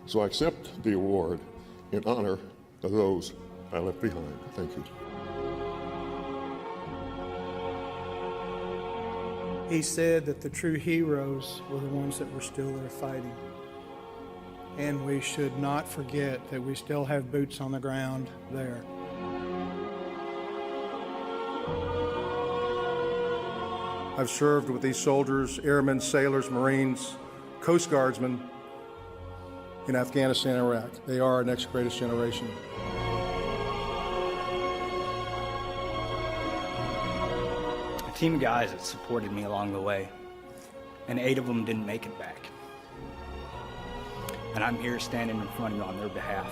So I accept the award in honor of those I left behind. Thank you. He said that the true heroes were the ones that were still there fighting. And we should not forget that we still have boots on the ground there. I've served with these soldiers, airmen, sailors, Marines, Coast Guardsmen in Afghanistan and Iraq. They are our next greatest generation. A team of guys that supported me along the way, and 8 of them didn't make it back. And I'm here standing in front of you on their behalf.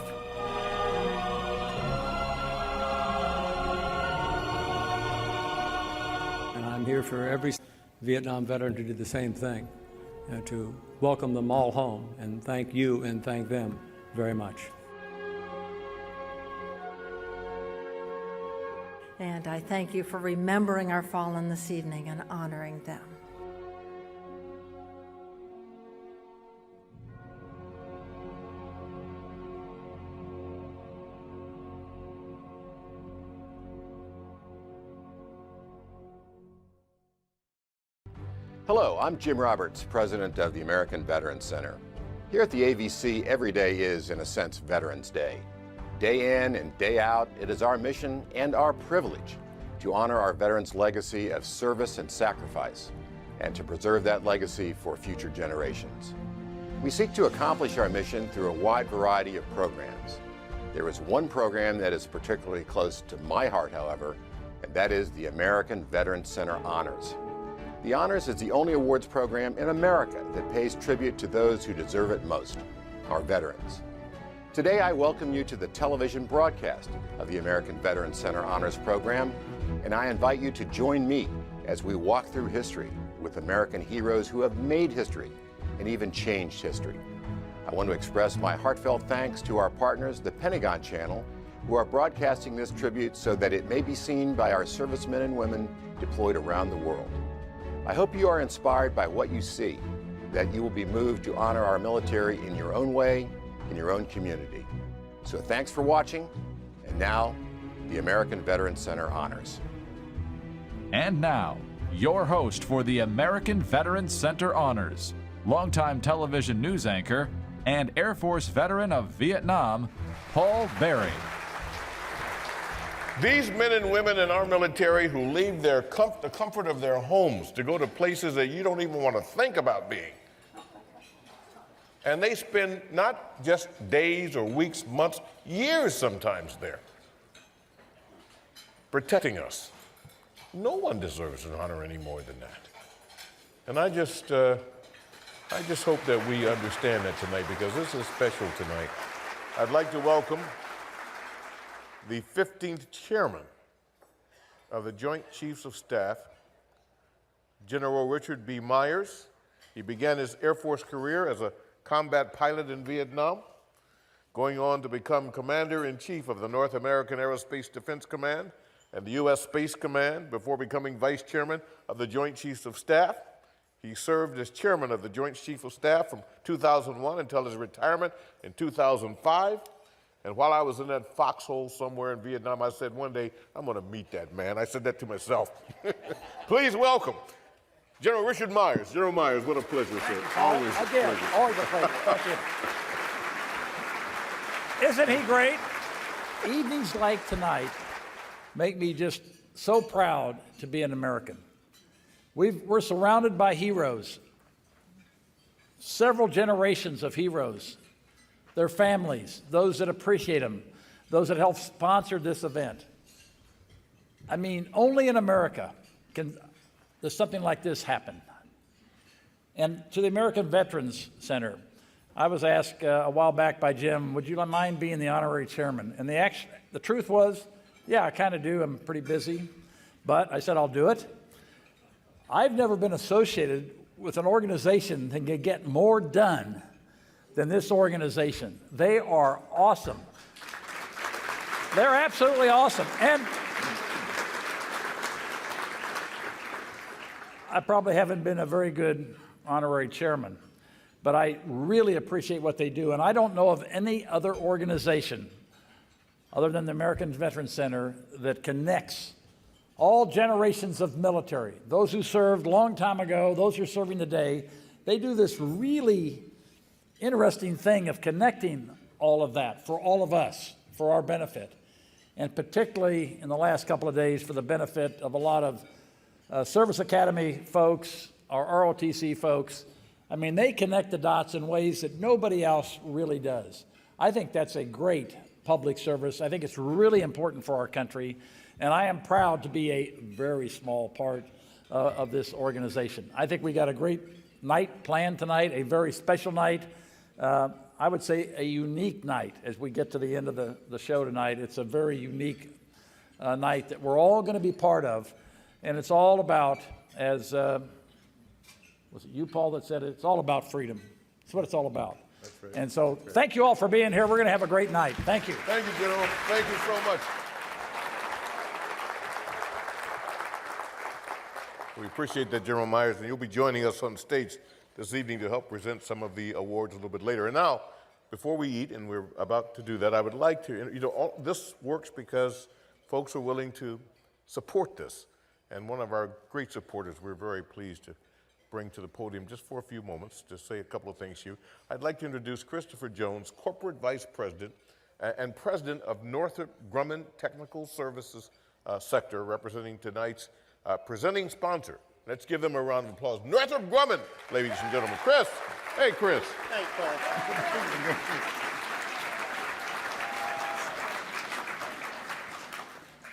And I'm here for every Vietnam veteran to do the same thing, to welcome them all home and thank you and thank them very much. And I thank you for remembering our fallen this evening and honoring them. Hello, I'm Jim Roberts, president of the American Veterans Center. Here at the AVC, every day is, in a sense, Veterans Day. Day in and day out, it is our mission and our privilege to honor our veterans' legacy of service and sacrifice, and to preserve that legacy for future generations. We seek to accomplish our mission through a wide variety of programs. There is one program that is particularly close to my heart, however, and that is the American Veterans Center Honors. The Honors is the only awards program in America that pays tribute to those who deserve it most, our veterans. Today, I welcome you to the television broadcast of the American Veterans Center Honors Program, and I invite you to join me as we walk through history with American heroes who have made history and even changed history. I want to express my heartfelt thanks to our partners, the Pentagon Channel, who are broadcasting this tribute so that it may be seen by our servicemen and women deployed around the world. I hope you are inspired by what you see, that you will be moved to honor our military in your own way, in your own community. So thanks for watching, and now, the American Veterans Center Honors. And now, your host for the American Veterans Center Honors, longtime television news anchor and Air Force veteran of Vietnam, Paul Berry. These men and women in our military who leave the comfort of their homes to go to places that you don't even want to think about being. And they spend not just days or weeks, months, years sometimes there, protecting us. No one deserves an honor any more than that. And I just hope that we understand that tonight, because this is special tonight. I'd like to welcome the 15th chairman of the Joint Chiefs of Staff, General Richard B. Myers. He began his Air Force career as a combat pilot in Vietnam, going on to become Commander-in-Chief of the North American Aerospace Defense Command and the U.S. Space Command before becoming Vice Chairman of the Joint Chiefs of Staff. He served as Chairman of the Joint Chiefs of Staff from 2001 until his retirement in 2005. And while I was in that foxhole somewhere in Vietnam, I said, one day, I'm going to meet that man. I said that to myself. Please welcome General Richard Myers. General Myers, what a pleasure, sir. Always a pleasure. Always a pleasure. Thank you. Isn't he great? Evenings like tonight make me just so proud to be an American. We're surrounded by heroes, several generations of heroes, their families, those that appreciate them, those that helped sponsor this event. I mean, only in America does something like this happen. And to the American Veterans Center, I was asked a while back by Jim, would you mind being the honorary chairman? And the truth was, yeah, I kind of do. I'm pretty busy. But I said, I'll do it. I've never been associated with an organization that can get more done than this organization. They are awesome. They're absolutely awesome. And I probably haven't been a very good honorary chairman, but I really appreciate what they do. And I don't know of any other organization other than the American Veterans Center that connects all generations of military, those who served a long time ago, those who are serving today. They do this really interesting thing of connecting all of that for all of us, for our benefit, and particularly in the last couple of days for the benefit of a lot of Service Academy folks, our ROTC folks. I mean, they connect the dots in ways that nobody else really does. I think that's a great public service. I think it's really important for our country, and I am proud to be a very small part of this organization. I think we got a great night planned tonight, a very special night. I would say a unique night as we get to the end of the show tonight. It's a very unique night that we're all going to be part of, and it's all about, as was it you, Paul, that said it? It's all about freedom. That's what it's all about. That's right. And so thank you all for being here. We're going to have a great night. Thank you. Thank you, General. Thank you so much. We appreciate that, General Myers, and you'll be joining us on stage this evening to help present some of the awards a little bit later. And now, before we eat, and we're about to do that, I would like to, this works because folks are willing to support this. And one of our great supporters, we're very pleased to bring to the podium just for a few moments to say a couple of things to you. I'd like to introduce Christopher Jones, Corporate Vice President and President of Northrop Grumman Technical Services Sector, representing tonight's presenting sponsor. Let's give them a round of applause. Northrop Grumman, ladies and gentlemen. Chris. Hey, Chris. Hey, Paul.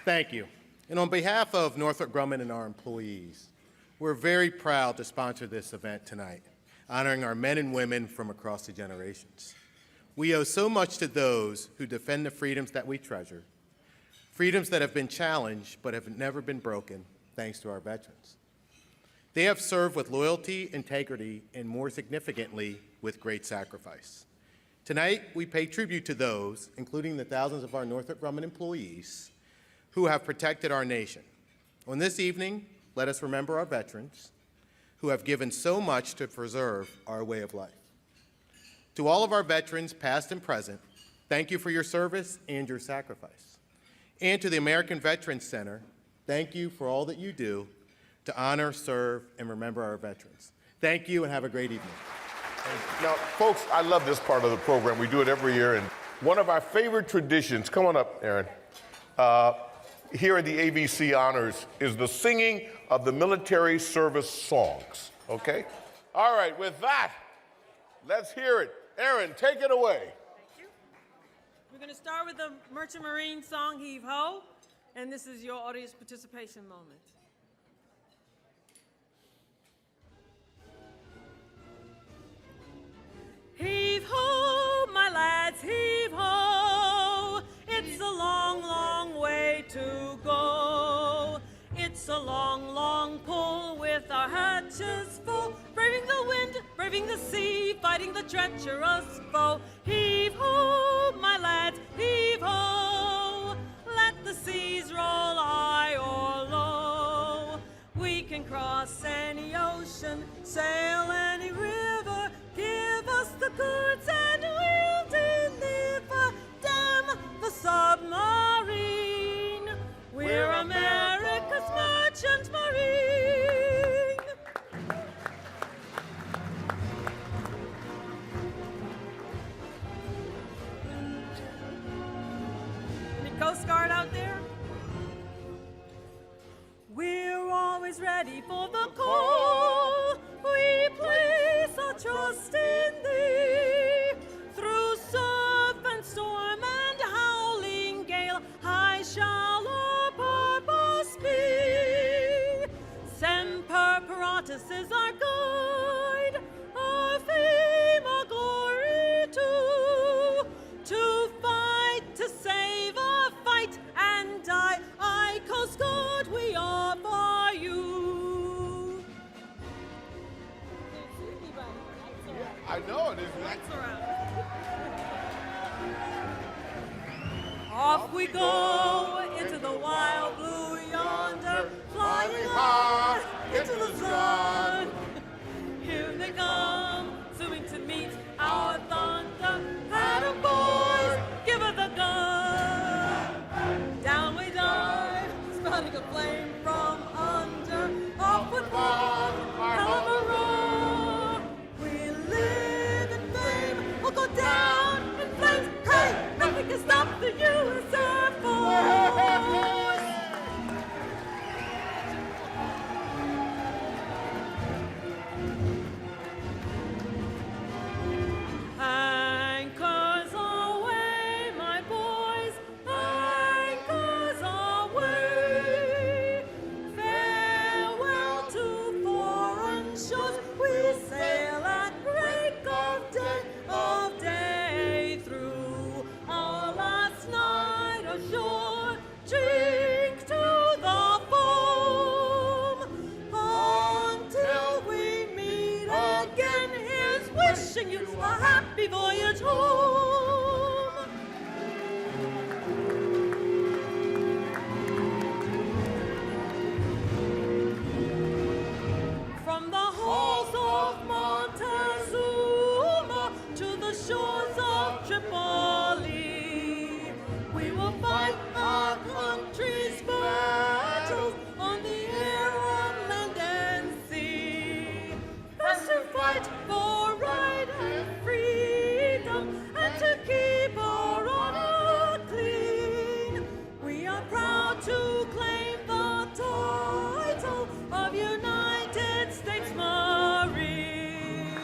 Thank you. And on behalf of Northrop Grumman and our employees, we're very proud to sponsor this event tonight, honoring our men and women from across the generations. We owe so much to those who defend the freedoms that we treasure, freedoms that have been challenged but have never been broken, thanks to our veterans. They have served with loyalty, integrity, and more significantly, with great sacrifice. Tonight, we pay tribute to those, including the thousands of our Northrop Grumman employees, who have protected our nation. On this evening, let us remember our veterans who have given so much to preserve our way of life. To all of our veterans, past and present, thank you for your service and your sacrifice. And to the American Veterans Center, thank you for all that you do to honor, serve, and remember our veterans. Thank you and have a great evening. Now, folks, I love this part of the program. We do it every year, and one of our favorite traditions, come on up, Aaron, here at the AVC Honors is the singing of the military service songs, okay? All right, with that, let's hear it. Aaron, take it away. Thank you. We're going to start with the Merchant Marine song, Heave Ho, and this is your audience participation moment. Heave ho, my lads, heave ho. It's a long, long way to go. It's a long, long pull with our hatches full, braving the wind, braving the sea, fighting the treacherous foe. Heave ho, my lads, heave ho. Let the seas roll high or low. We can cross any ocean, sail any river, give us the goods and we'll deliver. Damn the submarine, we're America's merchant marine. Any Coast Guard out there? We're always ready for the call. We place our trust in thee. Through surf and storm and howling gale, high shall our purpose be. Semper Paratus is our guide, our fame, our glory too. To fight, to save, or fight and die, I, Coast Guard, we are for you. I know it is. Off we go into the wild blue yonder, flying high into the sun. Here they come, swimming to meet wishing you a happy voyage home. From the halls of Montezuma to the shores of Tripoli, we will fight our country's battles on the air, on land and sea. First to fight for right and freedom, and to keep our honor clean. We are proud to claim the title of United States Marine.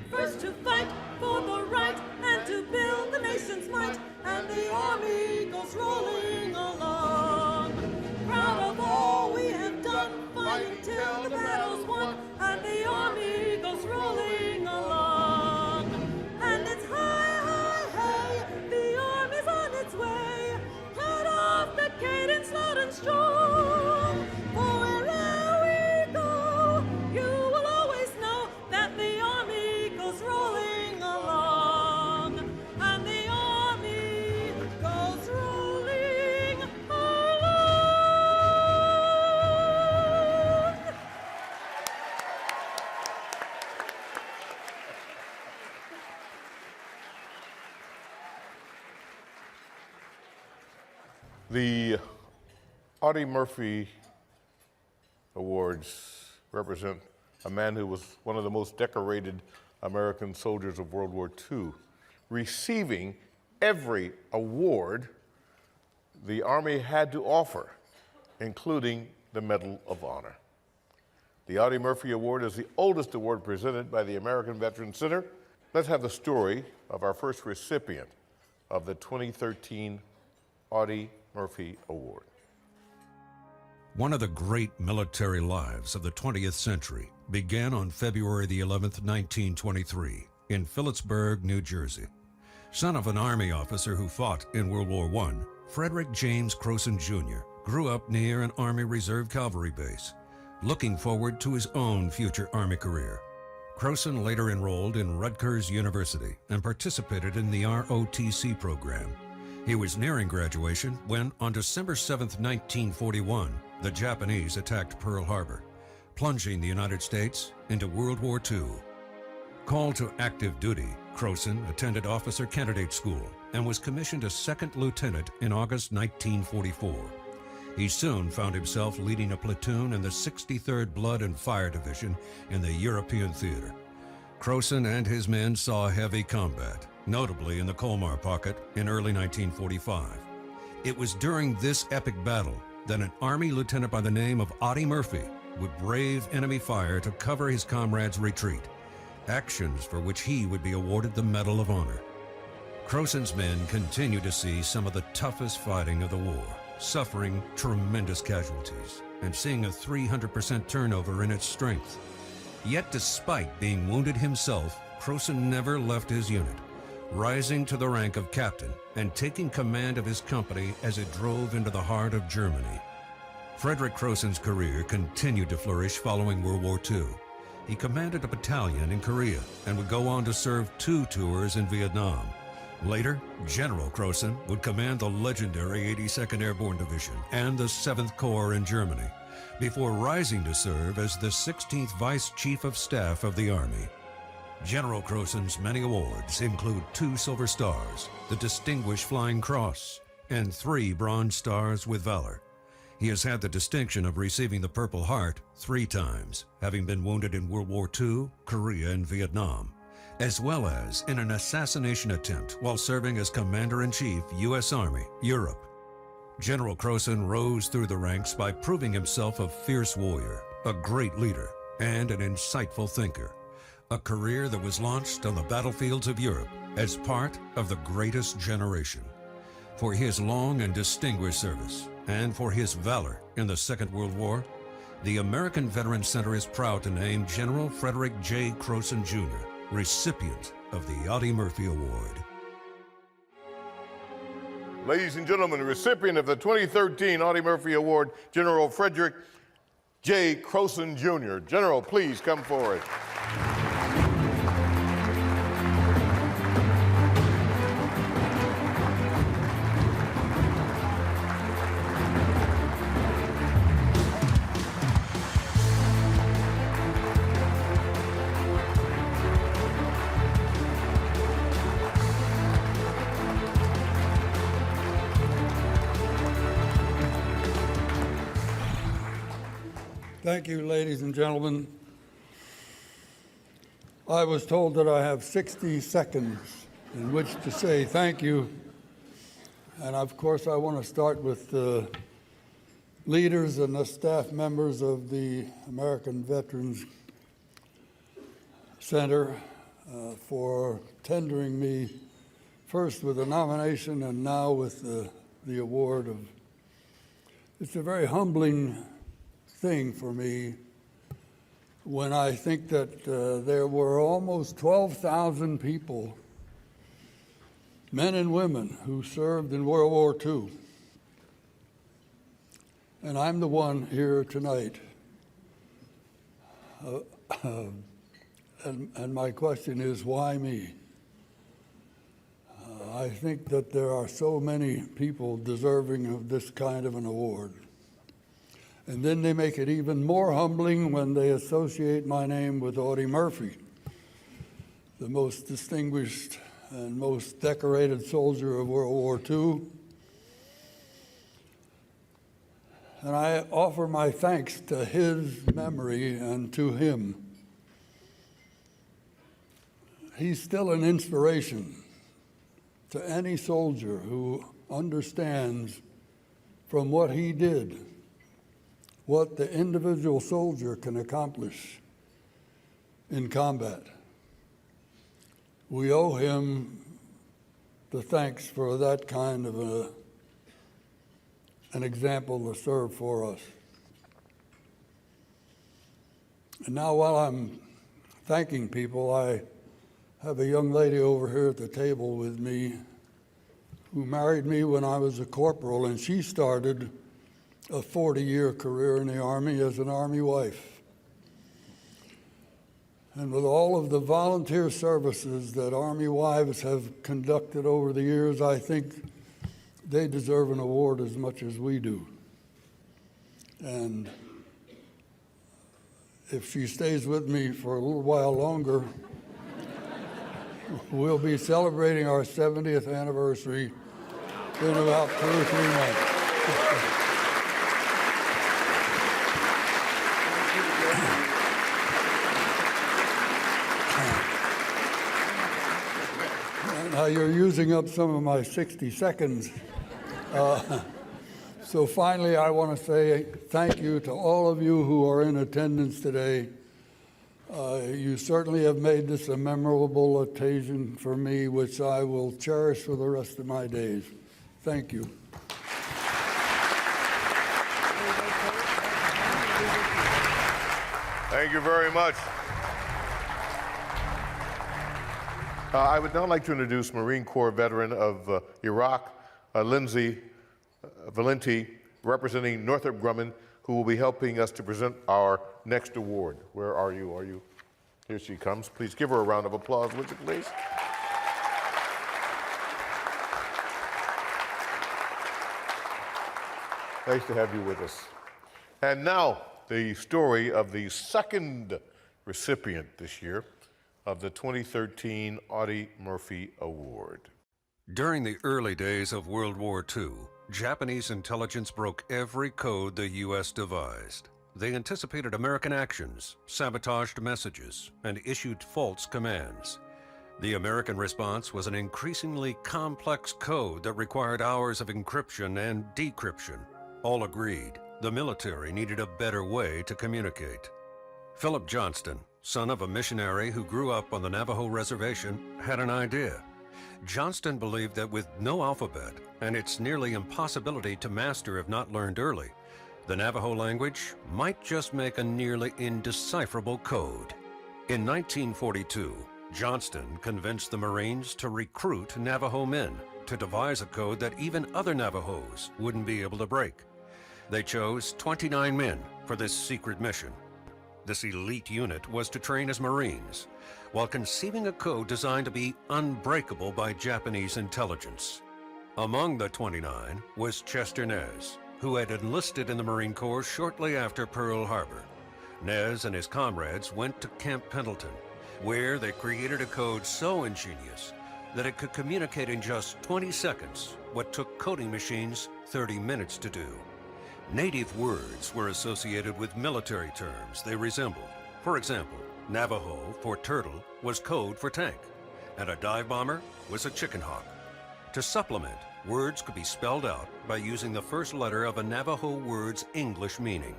First to fight for the right and to build the nation's might, and the army goes rolling along. Proud of all we have done, fighting till the battle's won, and the army goes rolling along. And it's high, high, hey, the army's on its way. Cut off the cadence loud and strong. For wherever we go, you will always know that the army goes rolling along. And the army goes rolling along. The Audie Murphy Awards represent a man who was one of the most decorated American soldiers of World War II, receiving every award the Army had to offer, including the Medal of Honor. The Audie Murphy Award is the oldest award presented by the American Veterans Center. Let's have the story of our first recipient of the 2013 Audie Murphy Award. One of the great military lives of the 20th century began on February the 11th, 1923, in Phillipsburg, New Jersey. Son of an Army officer who fought in World War I, Frederick James Croson Jr. grew up near an Army Reserve cavalry base, looking forward to his own future Army career. Croson later enrolled in Rutgers University and participated in the ROTC program. He was nearing graduation when, on December 7, 1941, the Japanese attacked Pearl Harbor, plunging the United States into World War II. Called to active duty, Croson attended Officer Candidate School and was commissioned a second lieutenant in August 1944. He soon found himself leading a platoon in the 63rd Blood and Fire Division in the European theater. Croson and his men saw heavy combat, notably in the Colmar Pocket in early 1945. It was during this epic battle that an Army lieutenant by the name of Audie Murphy would brave enemy fire to cover his comrades' retreat, actions for which he would be awarded the Medal of Honor. Croson's men continued to see some of the toughest fighting of the war, suffering tremendous casualties and seeing a 300% turnover in its strength. Yet despite being wounded himself, Croson never left his unit, rising to the rank of captain and taking command of his company as it drove into the heart of Germany. Frederick Croson's career continued to flourish following World War II. He commanded a battalion in Korea and would go on to serve 2 tours in Vietnam. Later, General Croson would command the legendary 82nd Airborne Division and the 7th Corps in Germany, before rising to serve as the 16th Vice Chief of Staff of the Army. General Croson's many awards include 2 Silver Stars, the Distinguished Flying Cross, and 3 Bronze Stars with Valor. He has had the distinction of receiving the Purple Heart 3 times, having been wounded in World War II, Korea, and Vietnam, as well as in an assassination attempt while serving as Commander-in-Chief, U.S. Army, Europe. General Croson rose through the ranks by proving himself a fierce warrior, a great leader, and an insightful thinker. A career that was launched on the battlefields of Europe as part of the greatest generation. For his long and distinguished service, and for his valor in the Second World War, the American Veterans Center is proud to name General Frederick J. Croson Jr., recipient of the Audie Murphy Award. ladies and gentlemen, the recipient of the 2013 Audie Murphy Award, General Frederick J. Croson Jr. General, please come forward. Thank you, ladies and gentlemen. I was told that I have 60 seconds in which to say thank you. And of course, I want to start with the leaders and the staff members of the American Veterans Center for tendering me first with a nomination and now with the award. It's a very humbling thing for me when I think that there were almost 12,000 people, men and women, who served in World War II. And I'm the one here tonight. And my question is, why me? I think that there are so many people deserving of this kind of an award. And then they make it even more humbling when they associate my name with Audie Murphy, the most distinguished and most decorated soldier of World War II. And I offer my thanks to his memory and to him. He's still an inspiration to any soldier who understands from what he did what the individual soldier can accomplish in combat. We owe him the thanks for that kind of an example to serve for us. And now, while I'm thanking people, I have a young lady over here at the table with me who married me when I was a corporal, and she started a 40-year career in the Army as an Army wife. And with all of the volunteer services that Army wives have conducted over the years, I think they deserve an award as much as we do. And if she stays with me for a little while longer, we'll be celebrating our 70th anniversary in about 2 or 3 months. Now you're using up some of my 60 seconds. So finally, I want to say thank you to all of you who are in attendance today. You certainly have made this a memorable occasion for me, which I will cherish for the rest of my days. Thank you. Thank you very much. I would now like to introduce Marine Corps veteran of Iraq, Lindsay Valenti, representing Northrop Grumman, who will be helping us to present our next award. Where are you? Here she comes. Please give her a round of applause, would you please? Nice to have you with us. And now, the story of the second recipient this year of the 2013 Audie Murphy Award. During the early days of World War II, Japanese intelligence broke every code the U.S. devised. They anticipated American actions, sabotaged messages, and issued false commands. The American response was an increasingly complex code that required hours of encryption and decryption. All agreed the military needed a better way to communicate. Philip Johnston, son of a missionary who grew up on the Navajo reservation, had an idea. Johnston believed that with no alphabet and its nearly impossibility to master if not learned early, the Navajo language might just make a nearly indecipherable code. In 1942, Johnston convinced the Marines to recruit Navajo men to devise a code that even other Navajos wouldn't be able to break. They chose 29 men for this secret mission. This elite unit was to train as Marines, while conceiving a code designed to be unbreakable by Japanese intelligence. Among the 29 was Chester Nez, who had enlisted in the Marine Corps shortly after Pearl Harbor. Nez and his comrades went to Camp Pendleton, where they created a code so ingenious that it could communicate in just 20 seconds what took coding machines 30 minutes to do. Native words were associated with military terms they resembled. For example, Navajo for turtle was code for tank, and a dive bomber was a chicken hawk. To supplement, words could be spelled out by using the first letter of a Navajo word's English meaning.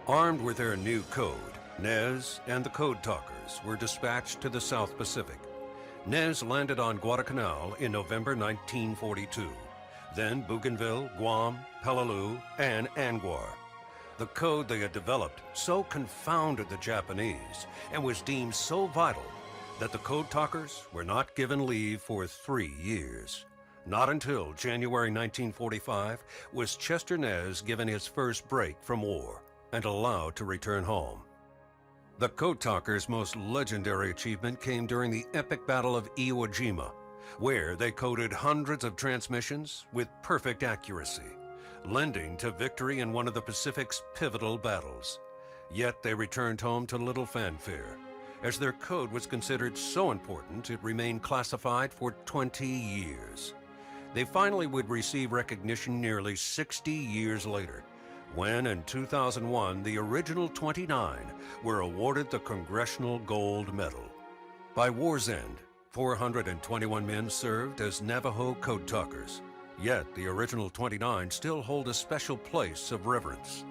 Armed with their new code, Nez and the code talkers were dispatched to the South Pacific. Nez landed on Guadalcanal in November 1942. Then Bougainville, Guam, Peleliu, and Anguar. The code they had developed so confounded the Japanese and was deemed so vital that the code talkers were not given leave for 3 years. Not until January 1945 was Chester Nez given his first break from war and allowed to return home. The code talkers' most legendary achievement came during the epic Battle of Iwo Jima, where they coded hundreds of transmissions with perfect accuracy, lending to victory in one of the Pacific's pivotal battles. Yet they returned home to little fanfare, as their code was considered so important it remained classified for 20 years. They finally would receive recognition nearly 60 years later, when in 2001 the original 29 were awarded the Congressional Gold Medal. By war's end, 421 men served as Navajo code talkers, yet the original 29 still hold a special place of reverence.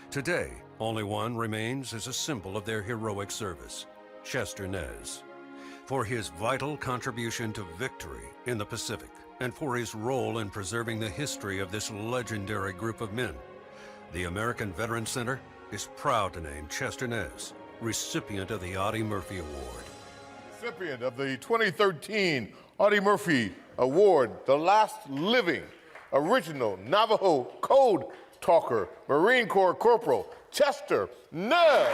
Today, only one remains as a symbol of their heroic service, Chester Nez. For his vital contribution to victory in the Pacific, and for his role in preserving the history of this legendary group of men, the American Veterans Center is proud to name Chester Nez recipient of the Audie Murphy Award. Recipient of the 2013 Audie Murphy Award, the last living original Navajo code talker, Marine Corps Corporal Chester Nez.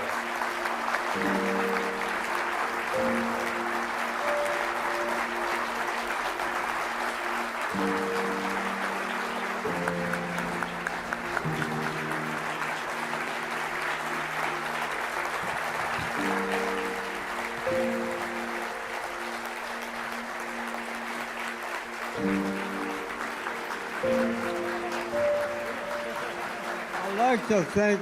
I'd like to thank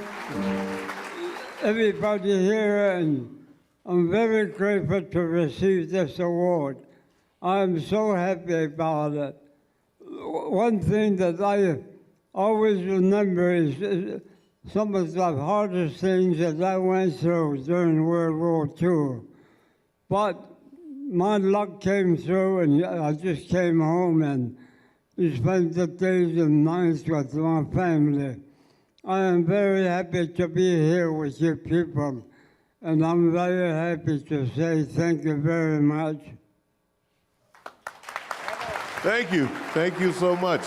everybody here, and I'm very grateful to receive this award. I'm so happy about it. One thing that I always remember is some of the hardest things that I went through during World War II. But my luck came through, and I just came home and spent the days and nights with my family. I am very happy to be here with you people, and I'm very happy to say thank you very much. Thank you. Thank you so much.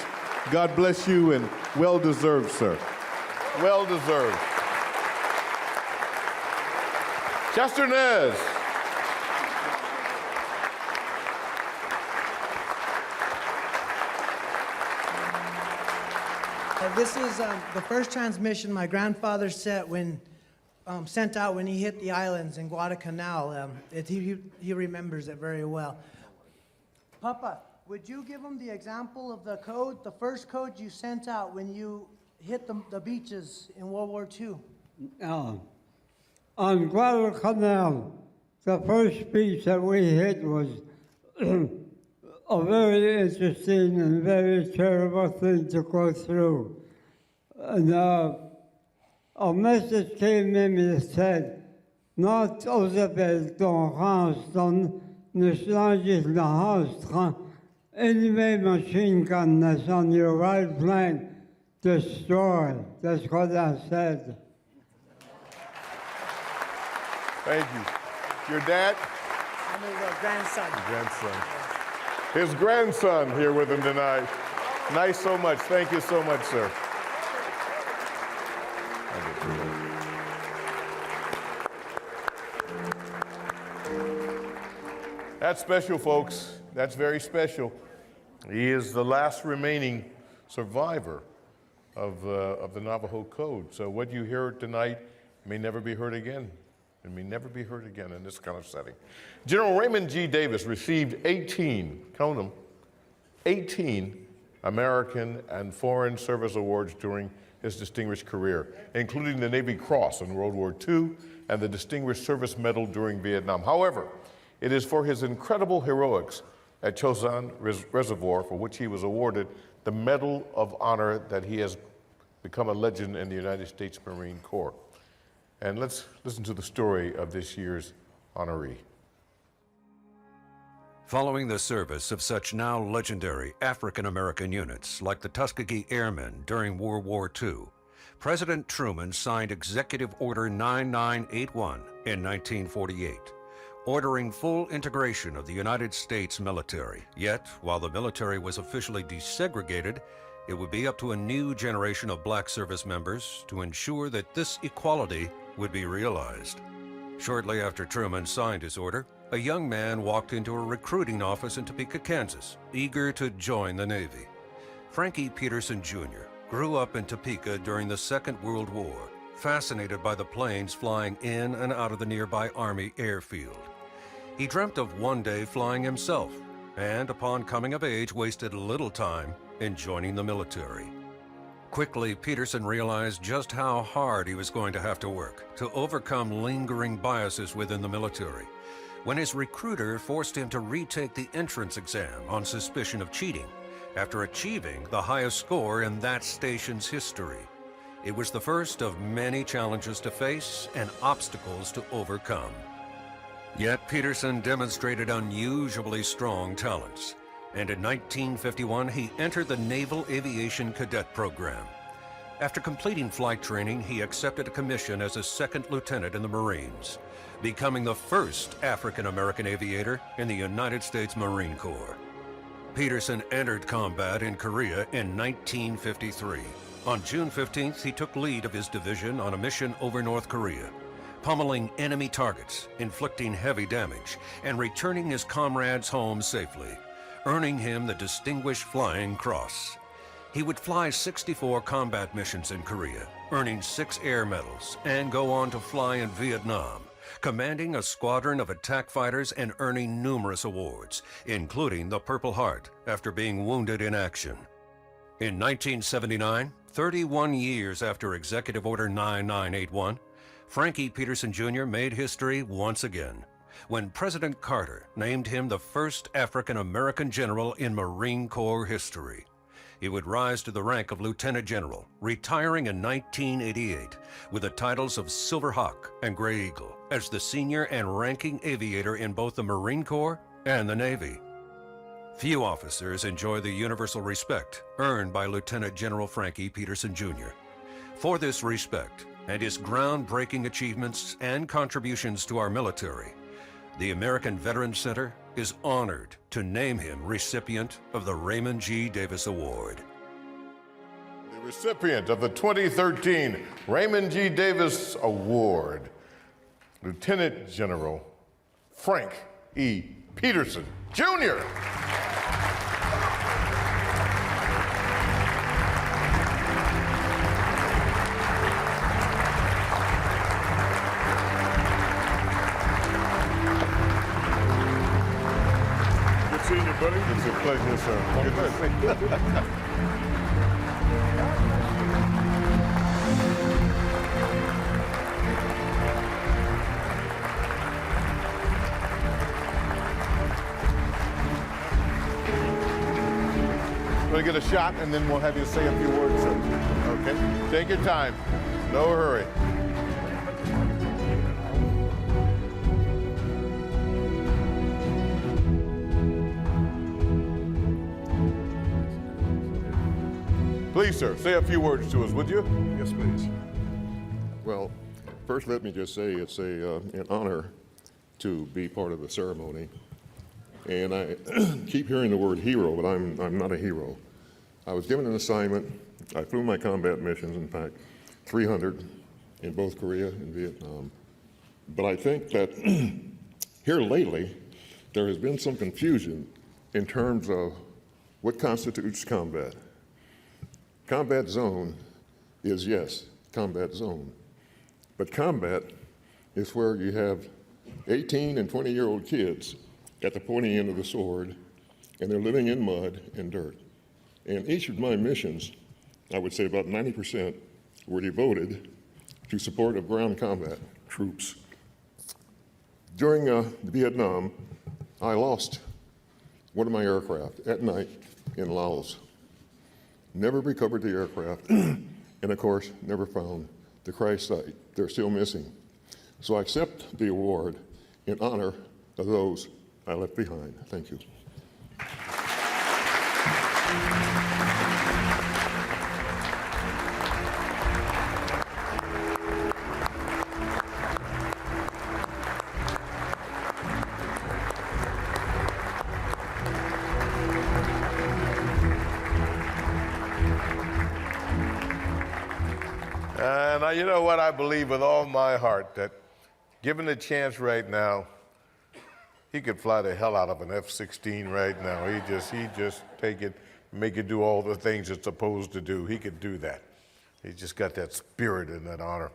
God bless you, and well deserved, sir. Well deserved. Chester Nez. This is the first transmission my grandfather sent out when he hit the islands in Guadalcanal. He remembers it very well. Papa, would you give him the example of the code, the first code you sent out when you hit the beaches in World War II? On Guadalcanal, the first beach that we hit was a very interesting and very terrible thing to go through. And a message came in that said, "Not Osabel don Hanston, Nishnajis na Hanstra, enemy machine gun that's on your right flank, destroy." That's what I said. Thank you. Your dad? I'm his grandson. Grandson. his grandson here with him tonight. Nice so much. Thank you so much, sir. That's special, folks. That's very special. He is the last remaining survivor of the Navajo Code. So what you hear tonight may never be heard again. It may never be heard again in this kind of setting. General Raymond G. Davis received 18, count them, 18 American and Foreign Service Awards during his distinguished career, including the Navy Cross in World War II and the Distinguished Service Medal during Vietnam. However, it is for his incredible heroics at Chosin Reservoir, for which he was awarded the Medal of Honor, that he has become a legend in the United States Marine Corps. And let's listen to the story of this year's honoree. Following the service of such now legendary African-American units like the Tuskegee Airmen during World War II, President Truman signed Executive Order 9981 in 1948, ordering full integration of the United States military. Yet, while the military was officially desegregated, it would be up to a new generation of black service members to ensure that this equality would be realized. Shortly after Truman signed his order, a young man walked into a recruiting office in Topeka, Kansas, eager to join the Navy. Frankie Peterson Jr. grew up in Topeka during the Second World War, fascinated by the planes flying in and out of the nearby Army airfield. He dreamt of one day flying himself, and upon coming of age, wasted little time in joining the military. Quickly, Peterson realized just how hard he was going to have to work to overcome lingering biases within the military, when his recruiter forced him to retake the entrance exam on suspicion of cheating, after achieving the highest score in that station's history. It was the first of many challenges to face and obstacles to overcome. Yet Peterson demonstrated unusually strong talents, and in 1951 he entered the Naval Aviation Cadet Program. After completing flight training, he accepted a commission as a second lieutenant in the Marines, becoming the first African-American aviator in the United States Marine Corps. Peterson entered combat in Korea in 1953. On June 15th, he took lead of his division on a mission over North Korea, pummeling enemy targets, inflicting heavy damage, and returning his comrades home safely, earning him the Distinguished Flying Cross. He would fly 64 combat missions in Korea, earning 6 air medals, and go on to fly in Vietnam, commanding a squadron of attack fighters and earning numerous awards, including the Purple Heart after being wounded in action. In 1979, 31 years after Executive Order 9981, Frankie Peterson Jr. made history once again, when President Carter named him the first African-American general in Marine Corps history. He would rise to the rank of Lieutenant General, retiring in 1988 with the titles of Silver Hawk and Gray Eagle as the senior and ranking aviator in both the Marine Corps and the Navy. Few officers enjoy the universal respect earned by Lieutenant General Frankie Peterson Jr. For this respect and his groundbreaking achievements and contributions to our military, the American Veterans Center is honored to name him recipient of the Raymond G. Davis Award. The recipient of the 2013 Raymond G. Davis Award, Lieutenant General Frank E. Peterson, Jr. Buddy. It's a pleasure, sir. Good to see you. Want to get a shot, and then we'll have you say a few words, sir. Okay? Take your time. No hurry. Please, sir, say a few words to us, would you? Yes, please. Well, first let me just say it's an honor to be part of the ceremony. And I keep hearing the word hero, but I'm not a hero. I was given an assignment. I flew my combat missions, in fact, 300 in both Korea and Vietnam. But I think that here lately, there has been some confusion in terms of what constitutes combat. Combat zone is, yes, combat zone. But combat is where you have 18 and 20-year-old kids at the pointy end of the sword, and they're living in mud and dirt. And each of my missions, I would say about 90%, were devoted to support of ground combat troops. During Vietnam, I lost one of my aircraft at night in Laos. Never recovered the aircraft, and of course, never found the crash site. They're still missing. So I accept the award in honor of those I left behind. Thank you. Now, you know what? I believe with all my heart that given the chance right now, he could fly the hell out of an F-16 right now. He just take it, make it do all the things it's supposed to do. He could do that. He's just got that spirit and that honor.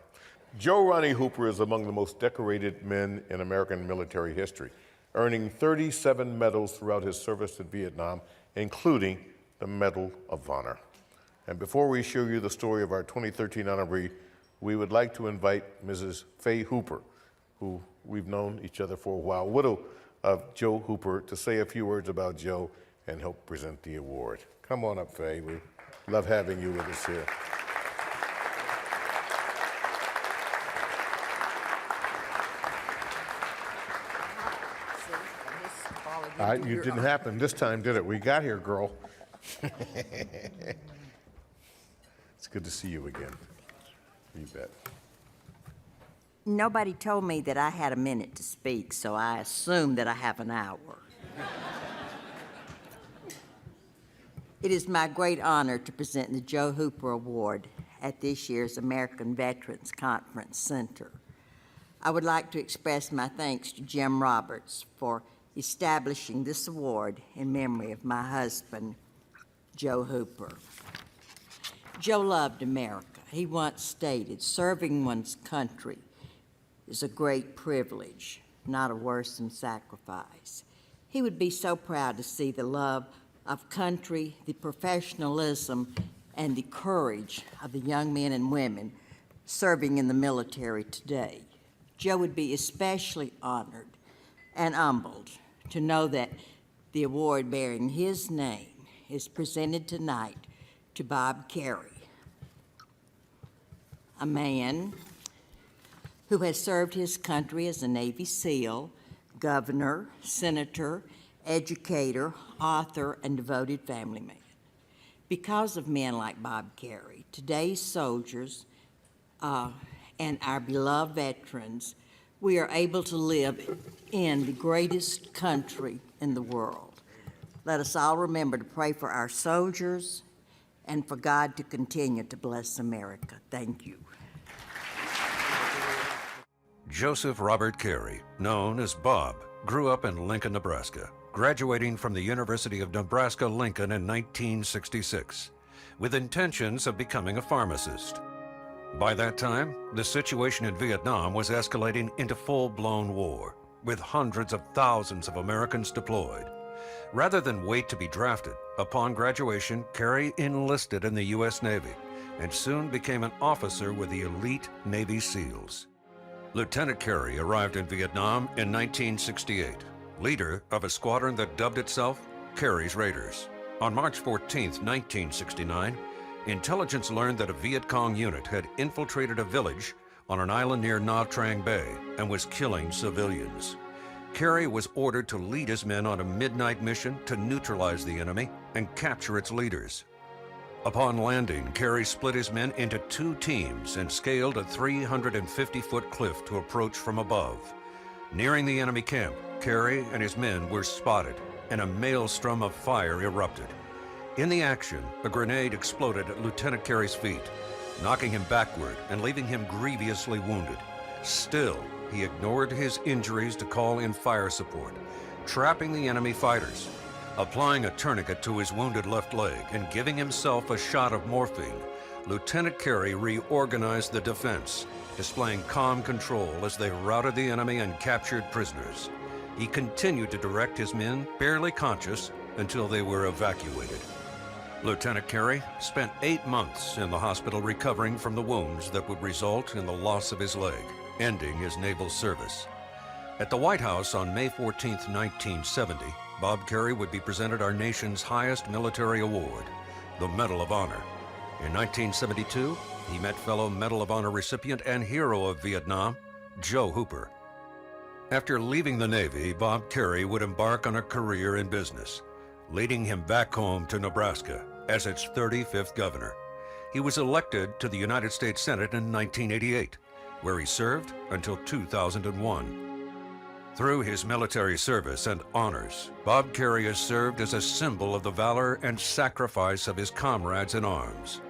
Joe Ronnie Hooper is among the most decorated men in American military history, earning 37 medals throughout his service in Vietnam, including the Medal of Honor. And before we show you the story of our 2013 honoree, we would like to invite Mrs. Faye Hooper, who we've known each other for a while, widow of Joe Hooper, to say a few words about Joe and help present the award. Come on up, Faye. We love having you with us here. You didn't happen this time, did it? We got here, girl. It's good to see you again. You bet. Nobody told me that I had a minute to speak, so I assumed that I have an hour. It is my great honor to present the Joe Hooper Award at this year's American Veterans Conference Center. I would like to express my thanks to Jim Roberts for establishing this award in memory of my husband, Joe Hooper. Joe loved America. He once stated, "Serving one's country is a great privilege, not a worrisome sacrifice." He would be so proud to see the love of country, the professionalism, and the courage of the young men and women serving in the military today. Joe would be especially honored and humbled to know that the award bearing his name is presented tonight to Bob Carey, a man who has served his country as a Navy SEAL, governor, senator, educator, author, and devoted family man. Because of men like Bob Carey, today's soldiers and our beloved veterans, we are able to live in the greatest country in the world. Let us all remember to pray for our soldiers and for God to continue to bless America. Thank you. Joseph Robert Carey, known as Bob, grew up in Lincoln, Nebraska, graduating from the University of Nebraska-Lincoln in 1966, with intentions of becoming a pharmacist. By that time, the situation in Vietnam was escalating into full-blown war, with hundreds of thousands of Americans deployed. Rather than wait to be drafted, upon graduation, Carey enlisted in the U.S. Navy and soon became an officer with the elite Navy SEALs. Lieutenant Carey arrived in Vietnam in 1968, leader of a squadron that dubbed itself Carey's Raiders. On March 14, 1969, intelligence learned that a Viet Cong unit had infiltrated a village on an island near Nha Trang Bay and was killing civilians. Carey was ordered to lead his men on a midnight mission to neutralize the enemy and capture its leaders. Upon landing, Carey split his men into two teams and scaled a 350-foot cliff to approach from above. Nearing the enemy camp, Carey and his men were spotted, and a maelstrom of fire erupted. In the action, a grenade exploded at Lieutenant Carey's feet, knocking him backward and leaving him grievously wounded. Still, he ignored his injuries to call in fire support, trapping the enemy fighters. Applying a tourniquet to his wounded left leg and giving himself a shot of morphine, Lieutenant Carey reorganized the defense, displaying calm control as they routed the enemy and captured prisoners. He continued to direct his men, barely conscious, until they were evacuated. Lieutenant Carey spent 8 months in the hospital recovering from the wounds that would result in the loss of his leg, ending his naval service. At the White House on May 14, 1970, Bob Carey would be presented our nation's highest military award, the Medal of Honor. In 1972, he met fellow Medal of Honor recipient and hero of Vietnam, Joe Hooper. After leaving the Navy, Bob Carey would embark on a career in business, leading him back home to Nebraska as its 35th governor. He was elected to the United States Senate in 1988, where he served until 2001. Through his military service and honors, Bob Carey has served as a symbol of the valor and sacrifice of his comrades in arms.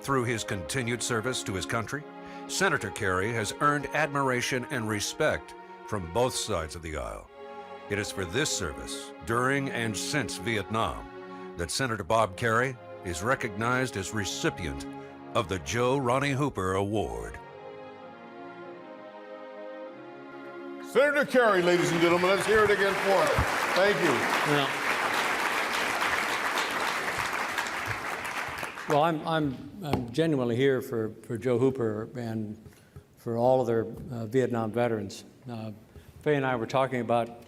Through his continued service to his country, Senator Carey has earned admiration and respect from both sides of the aisle. It is for this service, during and since Vietnam, that Senator Bob Carey is recognized as recipient of the Joe Ronnie Hooper Award. Senator Carey, ladies and gentlemen, let's hear it again for him. Thank you. Well, I'm genuinely here for Joe Hooper and for all of their Vietnam veterans. Faye and I were talking about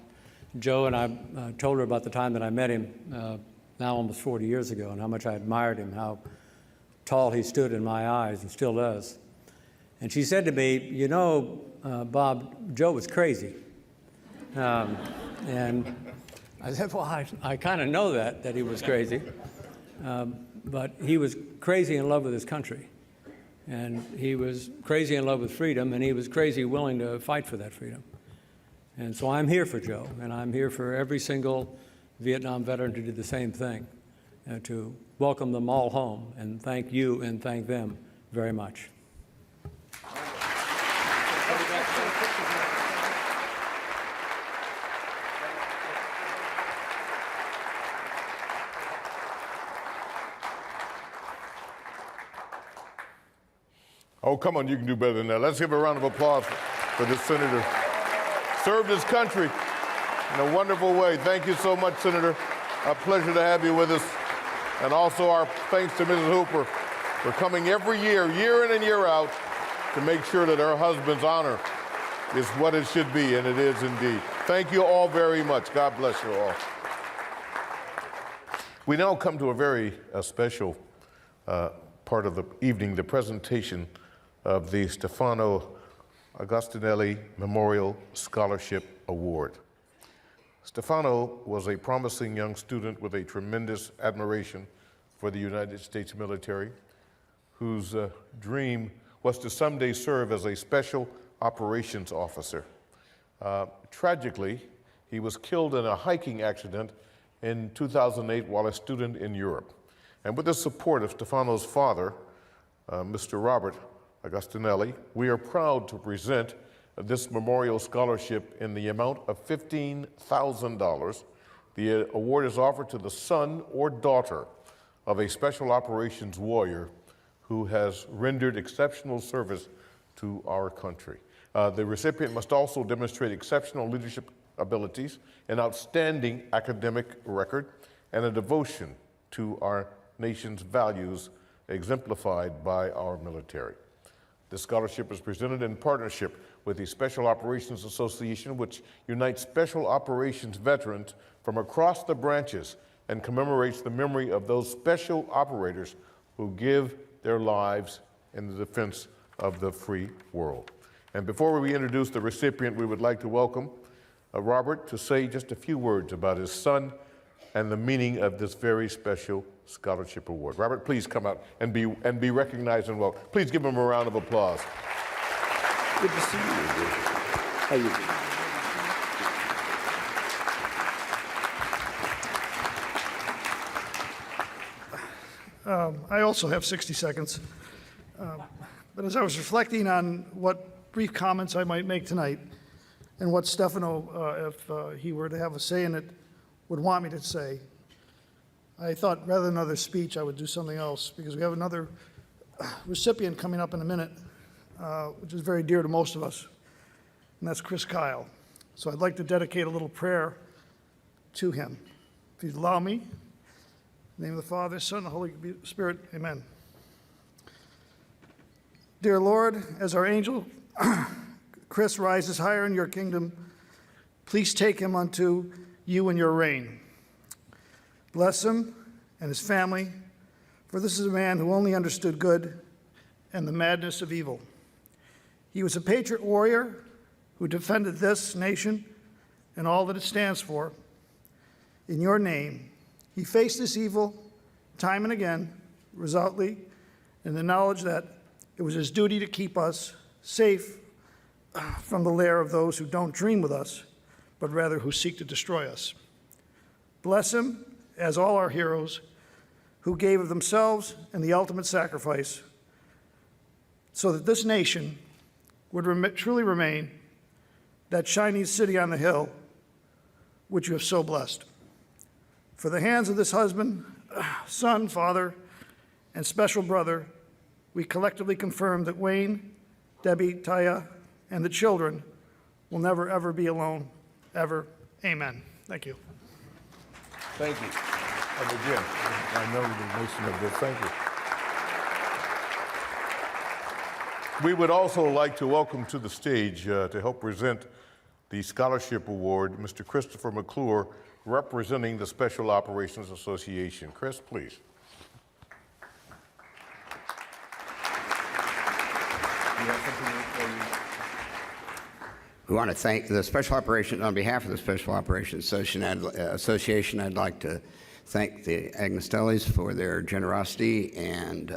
Joe, and I told her about the time that I met him now almost 40 years ago, and how much I admired him, how tall he stood in my eyes and still does. And she said to me, you know, Bob, Joe was crazy. And I said, well, I kind of know that he was crazy. But he was crazy in love with his country. And he was crazy in love with freedom, and he was crazy willing to fight for that freedom. And so I'm here for Joe, and I'm here for every single Vietnam veteran who did the same thing, to welcome them all home and thank you and thank them very much. Oh, come on, you can do better than that. Let's give a round of applause for this senator. Served his country in a wonderful way. Thank you so much, Senator. A pleasure to have you with us. And also our thanks to Mrs. Hooper for coming every year, year in and year out, to make sure that her husband's honor is what it should be, and it is indeed. Thank you all very much. God bless you all. We now come to a very special part of the evening, the presentation of the Stefano Agostinelli Memorial Scholarship Award. Stefano was a promising young student with a tremendous admiration for the United States military, whose dream was to someday serve as a special operations officer. Tragically, he was killed in a hiking accident in 2008 while a student in Europe. And with the support of Stefano's father, Mr. Robert Agostinelli, we are proud to present this memorial scholarship in the amount of $15,000. The award is offered to the son or daughter of a special operations warrior who has rendered exceptional service to our country. The recipient must also demonstrate exceptional leadership abilities, an outstanding academic record, and a devotion to our nation's values exemplified by our military. This scholarship is presented in partnership with the Special Operations Association, which unites special operations veterans from across the branches and commemorates the memory of those special operators who give their lives in the defense of the free world. And before we introduce the recipient, we would like to welcome Robert to say just a few words about his son and the meaning of this very special scholarship award. Robert, please come out and be recognized and welcome. Please give him a round of applause. Good to see you. How you doing? I also have 60 seconds. But as I was reflecting on what brief comments I might make tonight and what Stefano, if he were to have a say in it, would want me to say, I thought rather than another speech, I would do something else because we have another recipient coming up in a minute, which is very dear to most of us, and that's Chris Kyle. So I'd like to dedicate a little prayer to him. If you'd allow me, in the name of the Father, Son, and the Holy Spirit, amen. Dear Lord, as our angel Chris rises higher in your kingdom, please take him unto you in your reign. Bless him and his family, for this is a man who only understood good and the madness of evil. He was a patriot warrior who defended this nation and all that it stands for. In your name, he faced this evil time and again, resolutely, in the knowledge that it was his duty to keep us safe from the lair of those who don't dream with us, but rather who seek to destroy us. Bless him, as all our heroes, who gave of themselves in the ultimate sacrifice, so that this nation would truly remain that shining city on the hill which you have so blessed. For the hands of this husband, son, father, and special brother, we collectively confirm that Wayne, Debbie, Taya, and the children will never, ever be alone, ever. Amen. Thank you. Thank you. And again, I know the nation of this. Thank you. We would also like to welcome to the stage to help present the Scholarship Award, Mr. Christopher McClure, representing the Special Operations Association. Chris, please. We want to thank the Special Operations, on behalf of the Special Operations Association, I'd like to thank the Agnestellis for their generosity, and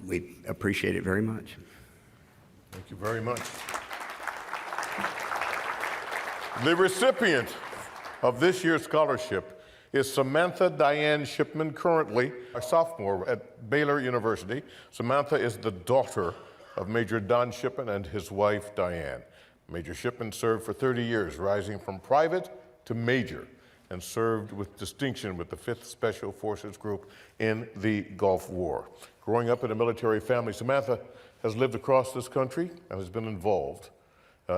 we appreciate it very much. Thank you very much. The recipient of this year's scholarship is Samantha Diane Shipman, currently a sophomore at Baylor University. Samantha is the daughter of Major Don Shipman and his wife, Diane. Major Shipman served for 30 years, rising from private to major, and served with distinction with the 5th Special Forces Group in the Gulf War. Growing up in a military family, Samantha has lived across this country and has been involved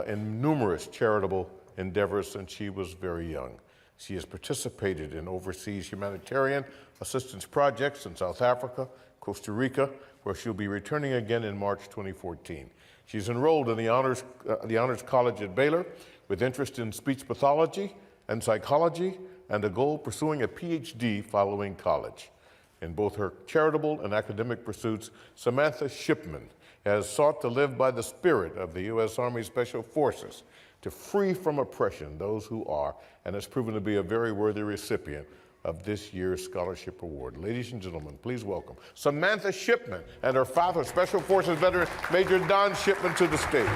in numerous charitable endeavors since she was very young. She has participated in overseas humanitarian assistance projects in South Africa, Costa Rica, where she'll be returning again in March 2014. She's enrolled in the Honors College at Baylor with interest in speech pathology and psychology and a goal pursuing a PhD following college. In both her charitable and academic pursuits, Samantha Shipman has sought to live by the spirit of the U.S. Army Special Forces to free from oppression those who are, and has proven to be a very worthy recipient of this year's Scholarship Award. Ladies and gentlemen, please welcome Samantha Shipman and her father, Special Forces veteran Major Don Shipman, to the stage.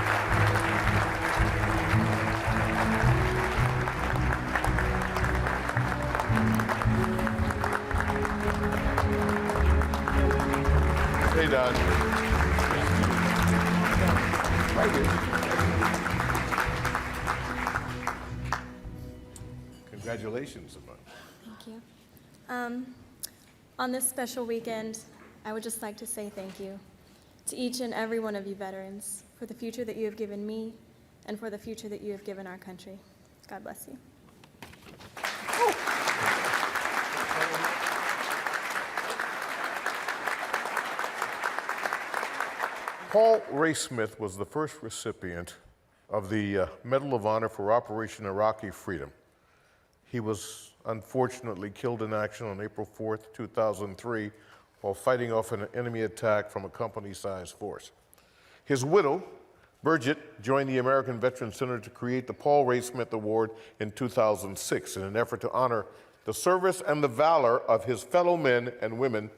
Hey, Don. Right here. Congratulations, Samantha. Thank you. On this special weekend, I would just like to say thank you to each and every one of you veterans for the future that you have given me and for the future that you have given our country. God bless you. Paul Ray Smith was the first recipient of the Medal of Honor for Operation Iraqi Freedom. He was unfortunately killed in action on April 4th, 2003, while fighting off an enemy attack from a company-sized force. His widow, Bridget, joined the American Veterans Center to create the Paul Ray Smith Award in 2006 in an effort to honor the service and the valor of his fellow men and women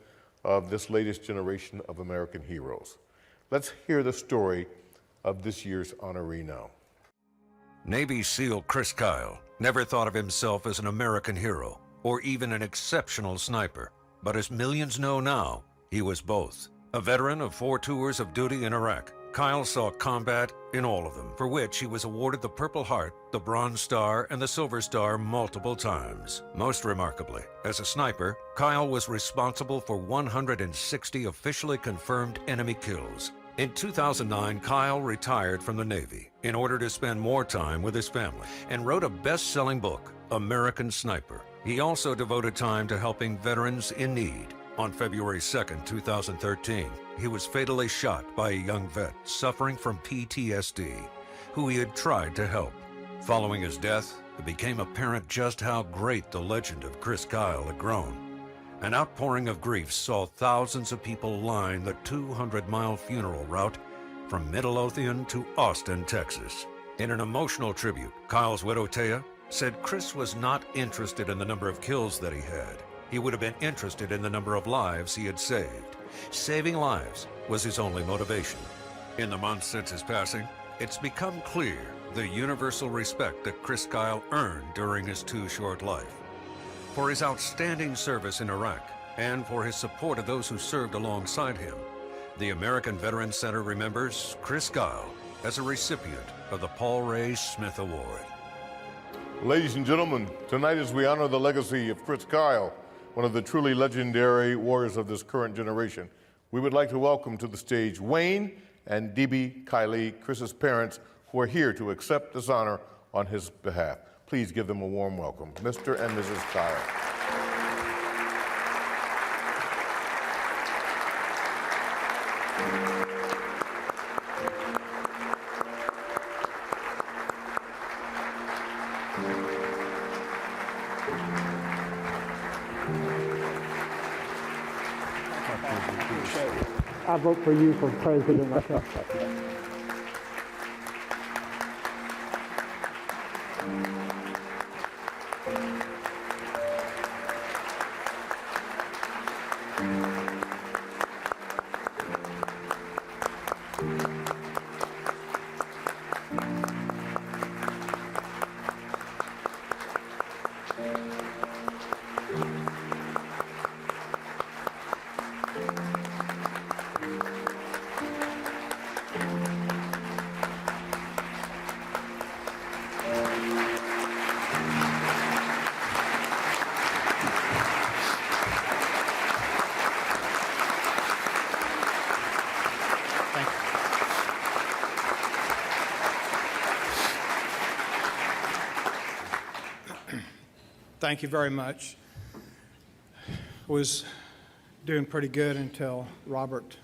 of this latest generation of American heroes. Let's hear the story of this year's honoree now. Navy SEAL Chris Kyle never thought of himself as an American hero or even an exceptional sniper. But as millions know now, he was both. A veteran of 4 tours of duty in Iraq, Kyle saw combat in all of them, for which he was awarded the Purple Heart, the Bronze Star, and the Silver Star multiple times. Most remarkably, as a sniper, Kyle was responsible for 160 officially confirmed enemy kills. In 2009, Kyle retired from the Navy in order to spend more time with his family and wrote a best-selling book, American Sniper. He also devoted time to helping veterans in need. On February 2nd, 2013, he was fatally shot by a young vet suffering from PTSD, who he had tried to help. Following his death, it became apparent just how great the legend of Chris Kyle had grown. An outpouring of grief saw thousands of people line the 200-mile funeral route from Midlothian to Austin, Texas. In an emotional tribute, Kyle's widow, Taya, said Chris was not interested in the number of kills that he had. He would have been interested in the number of lives he had saved. Saving lives was his only motivation. In the months since his passing, it's become clear the universal respect that Chris Kyle earned during his too short life. For his outstanding service in Iraq and for his support of those who served alongside him, the American Veterans Center remembers Chris Kyle as a recipient of the Paul Ray Smith Award. Ladies and gentlemen, tonight as we honor the legacy of Chris Kyle, one of the truly legendary warriors of this current generation, we would like to welcome to the stage Wayne and Debbie Kiley, Chris's parents, who are here to accept this honor on his behalf. Please give them a warm welcome, Mr. and Mrs. Kyle. I vote for you for president. Okay. Thank you very much. Was doing pretty good until Robert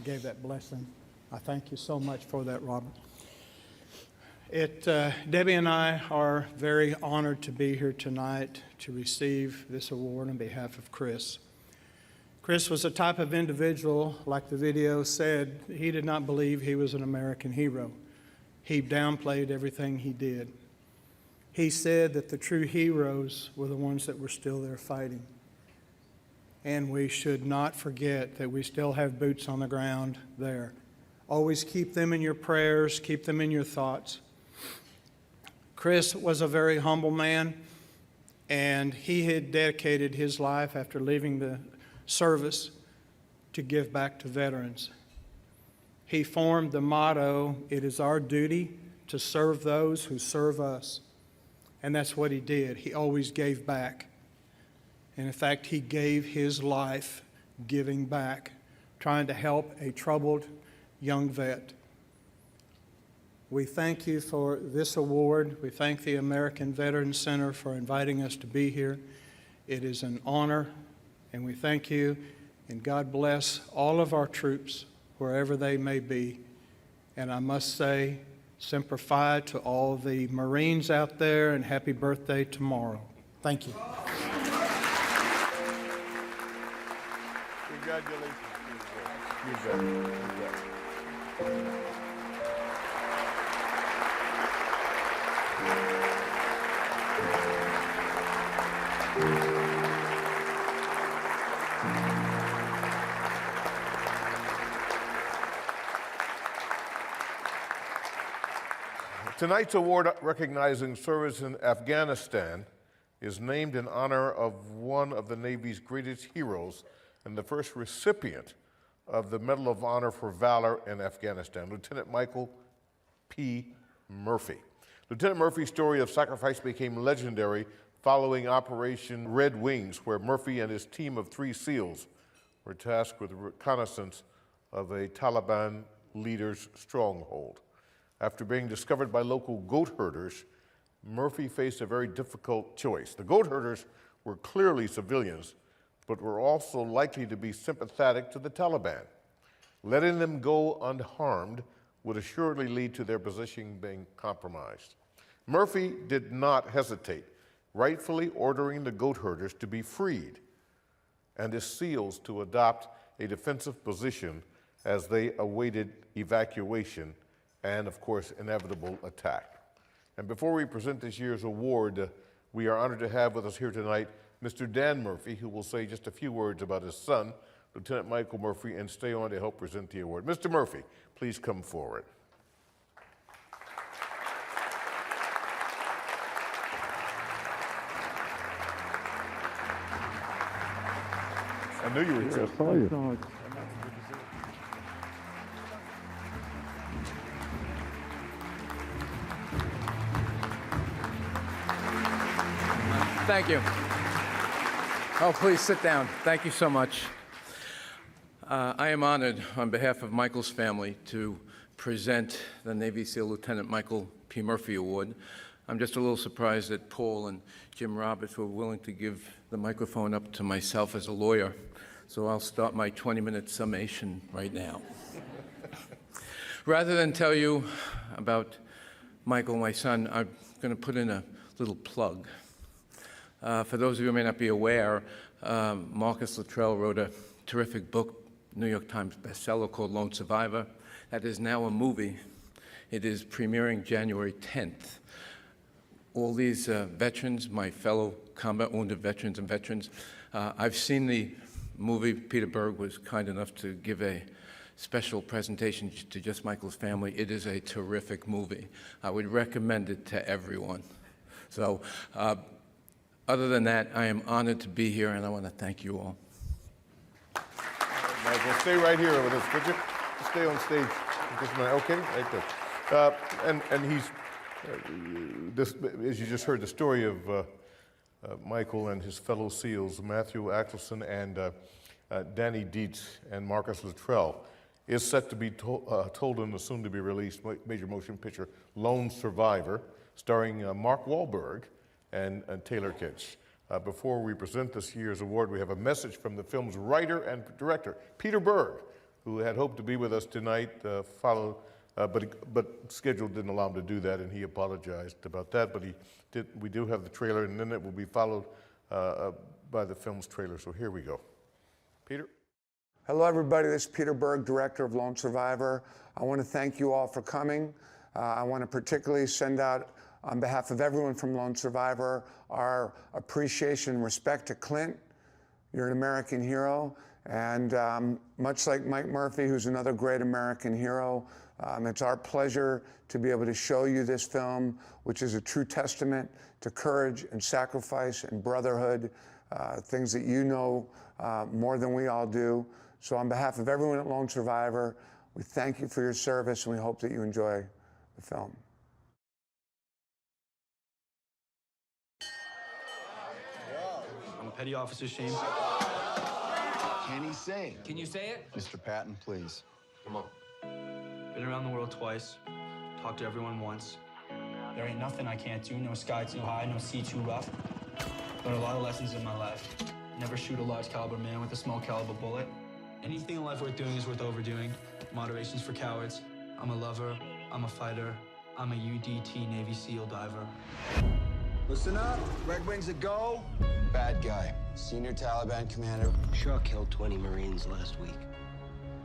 gave that blessing. I thank you so much for that, Robert. Debbie and I are very honored to be here tonight to receive this award on behalf of Chris. Chris was a type of individual, like the video said, he did not believe he was an American hero. He downplayed everything he did. He said that the true heroes were the ones that were still there fighting. And we should not forget that we still have boots on the ground there. Always keep them in your prayers, keep them in your thoughts. Chris was a very humble man, and he had dedicated his life after leaving the service to give back to veterans. He formed the motto, "It is our duty to serve those who serve us." And that's what he did. He always gave back. And in fact, he gave his life giving back, trying to help a troubled young vet. We thank you for this award. We thank the American Veterans Center for inviting us to be here. It is an honor, and we thank you. And God bless all of our troops, wherever they may be. And I must say, Semper Fi to all the Marines out there, and happy birthday tomorrow. Thank you. Congratulations. You bet. You bet. Tonight's award recognizing service in Afghanistan is named in honor of one of the Navy's greatest heroes and the first recipient of the Medal of Honor for Valor in Afghanistan, Lieutenant Michael P. Murphy. Lieutenant Murphy's story of sacrifice became legendary following Operation Red Wings, where Murphy and his team of 3 SEALs were tasked with reconnaissance of a Taliban leader's stronghold. After being discovered by local goat herders, Murphy faced a very difficult choice. The goat herders were clearly civilians, but were also likely to be sympathetic to the Taliban. Letting them go unharmed would assuredly lead to their position being compromised. Murphy did not hesitate, rightfully ordering the goat herders to be freed and his SEALs to adopt a defensive position as they awaited evacuation and, of course, inevitable attack. And before we present this year's award, we are honored to have with us here tonight Mr. Dan Murphy, who will say just a few words about his son, Lieutenant Michael Murphy, and stay on to help present the award. Mr. Murphy, please come forward. I knew you were here. I saw you. Thank you. Oh, please sit down. Thank you so much. I am honored on behalf of Michael's family to present the Navy SEAL Lieutenant Michael P. Murphy Award. I'm just a little surprised that Paul and Jim Roberts were willing to give the microphone up to myself as a lawyer, so I'll start my 20-minute summation right now. Rather than tell you about Michael, my son, I'm going to put in a little plug. For those of you who may not be aware, Marcus Luttrell wrote a terrific book, New York Times bestseller, called Lone Survivor. That is now a movie. It is premiering January 10th. All these veterans, my fellow combat wounded veterans and veterans, I've seen the movie. Peter Berg was kind enough to give a special presentation to just Michael's family. It is a terrific movie. I would recommend it to everyone. So, other than that, I am honored to be here, and I want to thank you all. Michael, stay right here with us, could you? Stay on stage. Just a minute. Okay, right there. And he's, as you just heard, the story of Michael and his fellow SEALs, Matthew Axelson and Danny Dvids and Marcus Luttrell, is set to be told in the soon-to-be-released major motion picture Lone Survivor, starring Mark Wahlberg and Taylor Kitsch. Before we present this year's award, we have a message from the film's writer and director, Peter Berg, who had hoped to be with us tonight, but schedule didn't allow him to do that, and he apologized about that. But we do have the trailer, and then it will be followed by the film's trailer. So here we go. Peter? Hello, everybody. This is Peter Berg, director of Lone Survivor. I want to thank you all for coming. I want to particularly send out, on behalf of everyone from Lone Survivor, our appreciation and respect to Clint. You're an American hero. And much like Mike Murphy, who's another great American hero, it's our pleasure to be able to show you this film, which is a true testament to courage and sacrifice and brotherhood, things that you know more than we all do. So on behalf of everyone at Lone Survivor, we thank you for your service, and we hope that you enjoy the film. I'm a petty officer, Shane. Can he sing? Can you say it? Mr. Patton, please. Come on. Been around the world twice. Talked to everyone once. There ain't nothing I can't do. No sky too high, no sea too rough. Learned a lot of lessons in my life. Never shoot a large caliber man with a small caliber bullet. Anything in life worth doing is worth overdoing. Moderation's for cowards. I'm a lover. I'm a fighter. I'm a UDT Navy SEAL diver. Listen up. Red Wings a go. Bad guy. Senior Taliban commander. Shaw killed 20 Marines last week.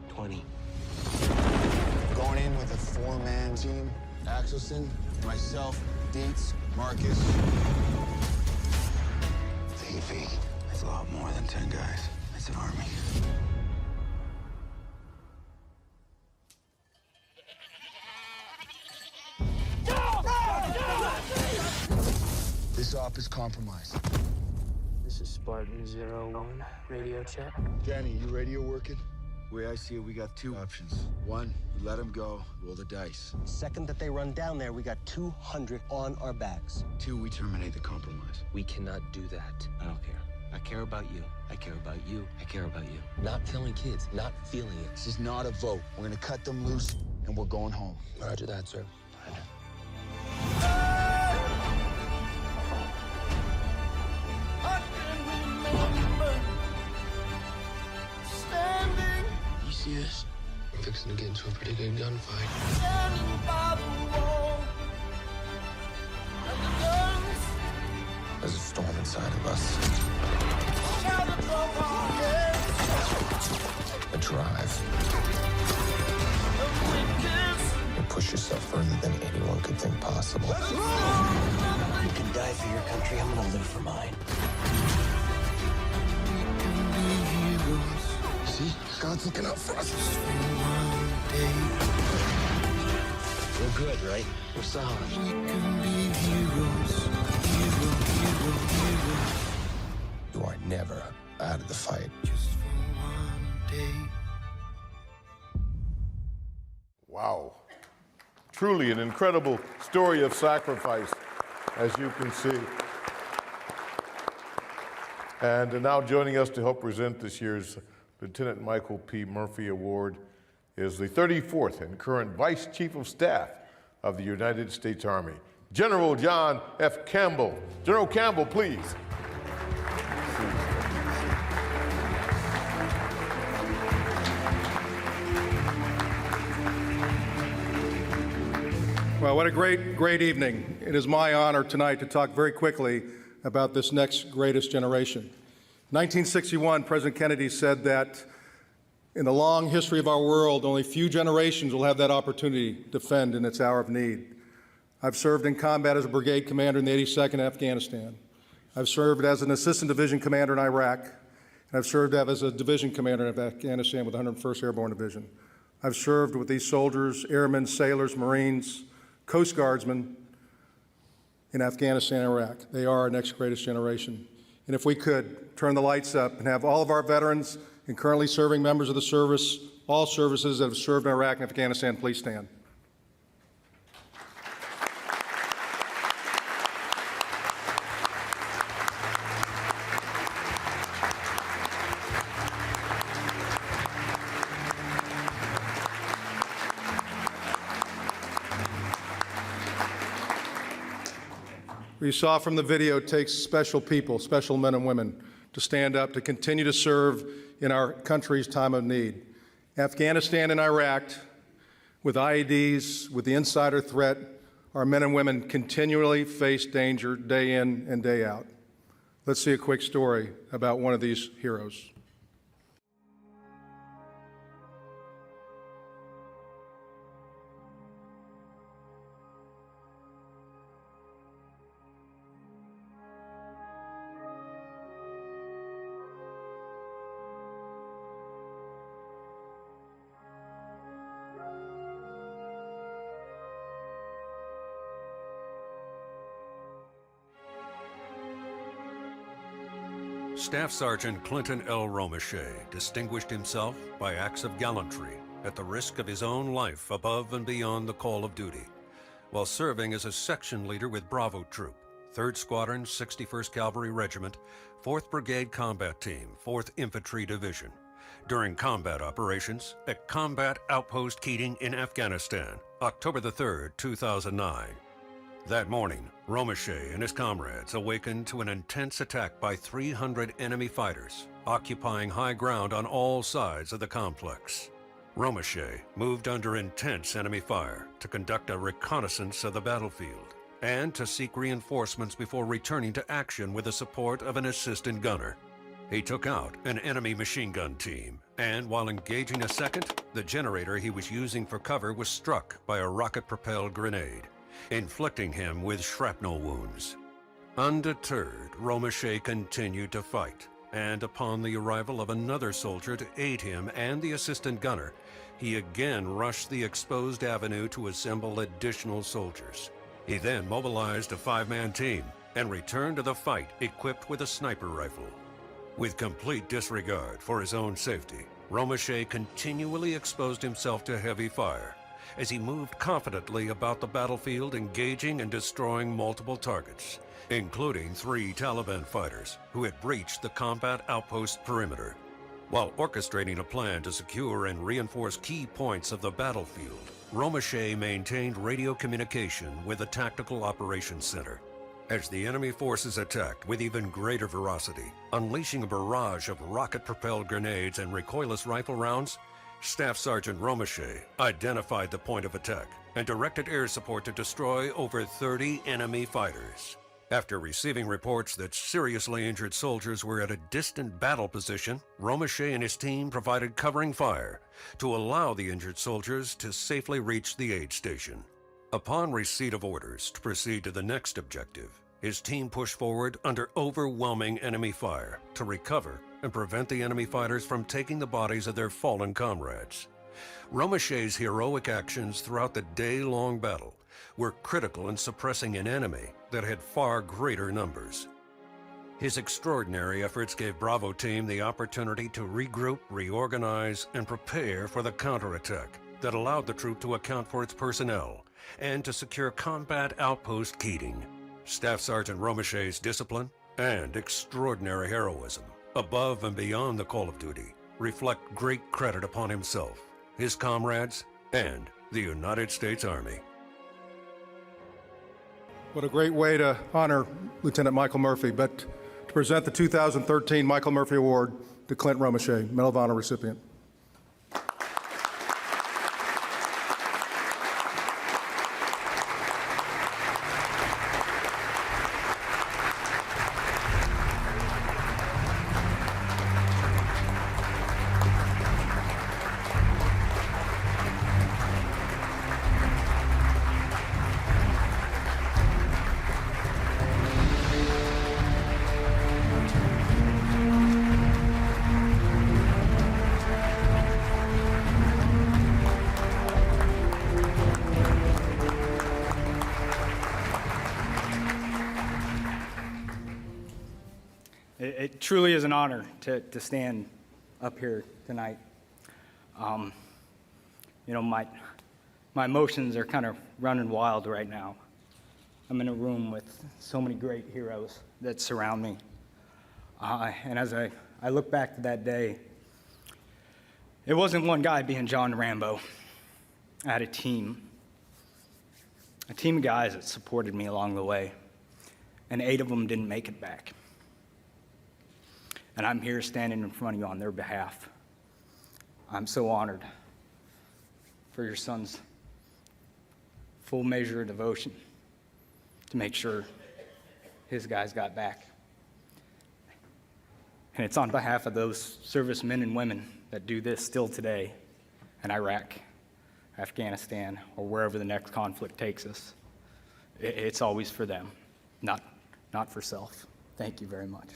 20. Going in with a four-man team. Axelson, myself, Dietz, Marcus. TV. That's a lot more than 10 guys. That's an army. This up is compromised. This is Spartan 01, radio check. Danny, you radio working? The way I see it, we got two options. One, we let them go, roll the dice. Second that they run down there, we got 200 on our backs. Two, we terminate the compromise. We cannot do that. I don't care. I care about you. I care about you. I care about you. Not killing kids, not feeling it. This is not a vote. We're gonna cut them loose, and we're going home. Roger that, sir. You see this? We're fixing to get into a pretty good gunfight. There's a storm inside of us. A drive. You push yourself further than anyone could think possible. You can die for your country, I'm gonna live for mine. See? God's looking out for us. We're good, right? We're solid. We can be heroes. You are never out of the fight. Just for one day. Wow. Truly an incredible story of sacrifice, as you can see. And now joining us to help present this year's Lieutenant Michael P. Murphy Award is the 34th and current Vice Chief of Staff of the United States Army, General John F. Campbell. General Campbell, please. Well, what a great evening. It is my honor tonight to talk very quickly about this next greatest generation. 1961, President Kennedy said that in the long history of our world, only few generations will have that opportunity to defend in its hour of need. I've served in combat as a brigade commander in the 82nd Afghanistan. I've served as an assistant division commander in Iraq, and I've served as a division commander in Afghanistan with the 101st Airborne Division. I've served with these soldiers, airmen, sailors, Marines, Coast Guardsmen in Afghanistan and Iraq. They are our next greatest generation. And if we could turn the lights up and have all of our veterans and currently serving members of the service, all services that have served in Iraq and Afghanistan, please stand. We saw from the video it takes special people, special men and women, to stand up, to continue to serve in our country's time of need. Afghanistan and Iraq, with IEDs, with the insider threat, our men and women continually face danger day in and day out. Let's see a quick story about one of these heroes. Staff Sergeant Clinton L. Romachet distinguished himself by acts of gallantry at the risk of his own life above and beyond the call of duty, while serving as a section leader with Bravo Troop, 3rd Squadron, 61st Cavalry Regiment, 4th Brigade Combat Team, 4th Infantry Division, during combat operations at Combat Outpost Keating in Afghanistan, October the 3rd, 2009. That morning, Romachet and his comrades awakened to an intense attack by 300 enemy fighters, occupying high ground on all sides of the complex. Romachet moved under intense enemy fire to conduct a reconnaissance of the battlefield and to seek reinforcements before returning to action with the support of an assistant gunner. He took out an enemy machine gun team, and while engaging a second, the generator he was using for cover was struck by a rocket-propelled grenade, inflicting him with shrapnel wounds. Undeterred, Romachet continued to fight, and upon the arrival of another soldier to aid him and the assistant gunner, he again rushed the exposed avenue to assemble additional soldiers. He then mobilized a 5-man team and returned to the fight equipped with a sniper rifle. With complete disregard for his own safety, Romeshay continually exposed himself to heavy fire as he moved confidently about the battlefield, engaging and destroying multiple targets, including 3 Taliban fighters who had breached the combat outpost perimeter. While orchestrating a plan to secure and reinforce key points of the battlefield, Romeshay maintained radio communication with the Tactical Operations Center. As the enemy forces attacked with even greater ferocity, unleashing a barrage of rocket-propelled grenades and recoilless rifle rounds, Staff Sergeant Romeshay identified the point of attack and directed air support to destroy over 30 enemy fighters. After receiving reports that seriously injured soldiers were at a distant battle position, Romeshay and his team provided covering fire to allow the injured soldiers to safely reach the aid station. Upon receipt of orders to proceed to the next objective, his team pushed forward under overwhelming enemy fire to recover and prevent the enemy fighters from taking the bodies of their fallen comrades. Romeshay's heroic actions throughout the day-long battle were critical in suppressing an enemy that had far greater numbers. His extraordinary efforts gave Bravo Team the opportunity to regroup, reorganize, and prepare for the counterattack that allowed the troop to account for its personnel and to secure combat outpost Keating. Staff Sergeant Romeshay's discipline and extraordinary heroism, above and beyond the call of duty, reflect great credit upon himself, his comrades, and the United States Army. What a great way to honor Lieutenant Michael Murphy, but to present the 2013 Michael Murphy Award to Clint Romeshay, Medal of Honor recipient. It truly is an honor to stand up here tonight. My emotions are kind of running wild right now. I'm in a room with so many great heroes that surround me. And as I look back to that day, it wasn't one guy being John Rambo. I had a team of guys that supported me along the way, and 8 of them didn't make it back. And I'm here standing in front of you on their behalf. I'm so honored for your son's full measure of devotion to make sure his guys got back. And it's on behalf of those servicemen and women that do this still today in Iraq, Afghanistan, or wherever the next conflict takes us. It's always for them, not for self. Thank you very much.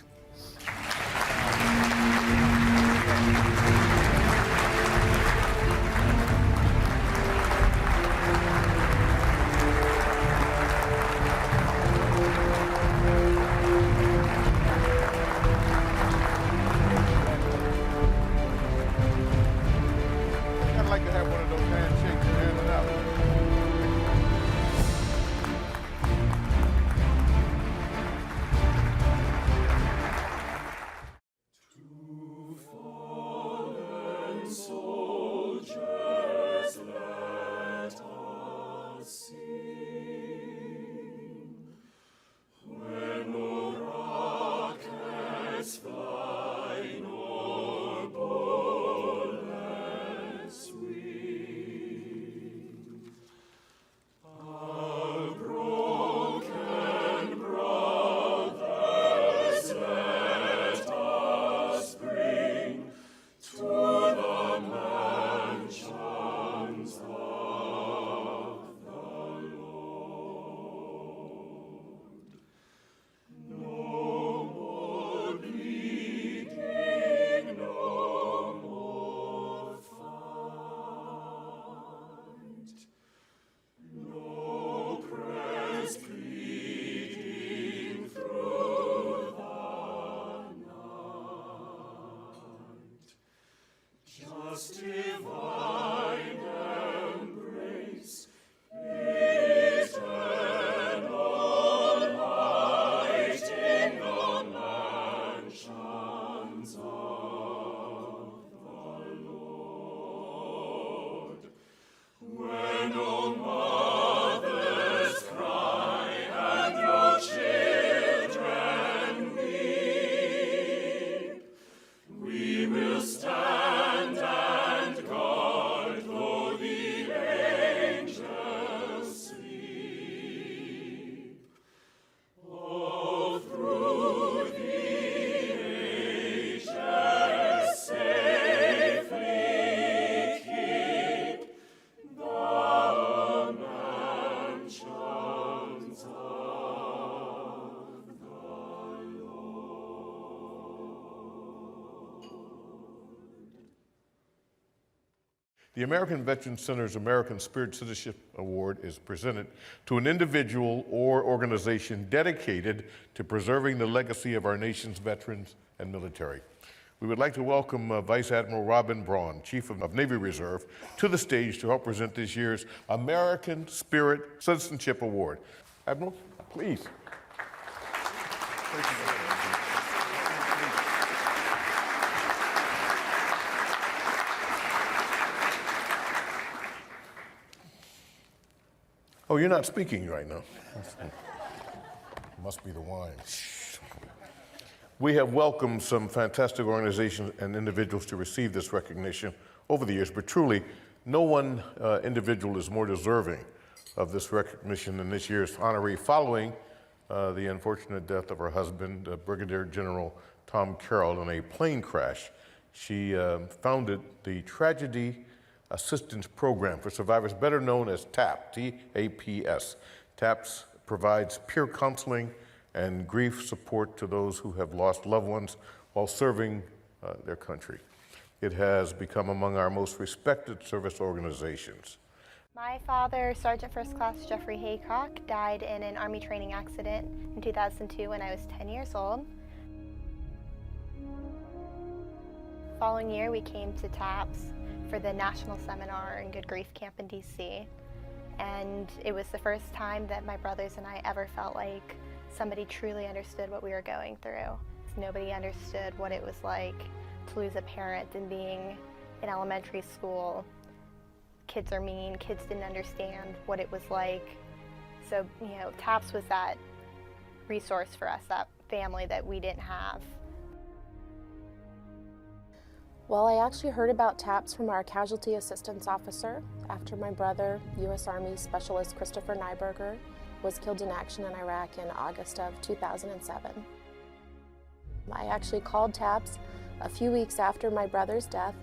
I'd like to have one of those handshakes and hand it out. The American Veterans Center's American Spirit Citizenship Award is presented to an individual or organization dedicated to preserving the legacy of our nation's veterans and military. We would like to welcome Vice Admiral Robin Braun, Chief of Navy Reserve, to the stage to help present this year's American Spirit Citizenship Award. Admiral, please. Oh, you're not speaking right now. Must be the wine. We have welcomed some fantastic organizations and individuals to receive this recognition over the years, but truly, no one individual is more deserving of this recognition than this year's honoree following the unfortunate death of her husband, Brigadier General Tom Carroll, in a plane crash. She founded the Tragedy Assistance Program for Survivors, better known as TAP, T-A-P-S. TAPS provides peer counseling and grief support to those who have lost loved ones while serving their country. It has become among our most respected service organizations. My father, Sergeant First Class Jeffrey Haycock, died in an Army training accident in 2002 when I was 10 years old. The following year, we came to TAPS for the National Seminar and Good Grief Camp in DC. And it was the first time that my brothers and I ever felt like somebody truly understood what we were going through. Nobody understood what it was like to lose a parent and being in elementary school. Kids are mean, kids didn't understand what it was like. So, TAPS was that resource for us, that family that we didn't have. Well, I actually heard about TAPS from our casualty assistance officer after my brother, U.S. Army Specialist Christopher Nyberger, was killed in action in Iraq in August of 2007. I actually called TAPS a few weeks after my brother's death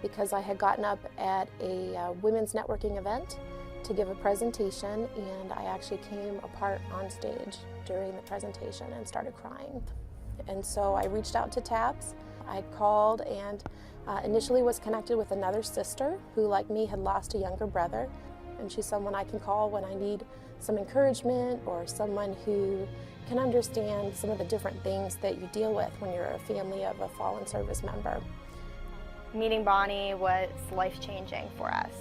because I had gotten up at a women's networking event to give a presentation, and I actually came apart on stage during the presentation and started crying. And so I reached out to TAPS. I called and initially was connected with another sister who, like me, had lost a younger brother. And she's someone I can call when I need some encouragement or someone who can understand some of the different things that you deal with when you're a family of a fallen service member. Meeting Bonnie was life-changing for us.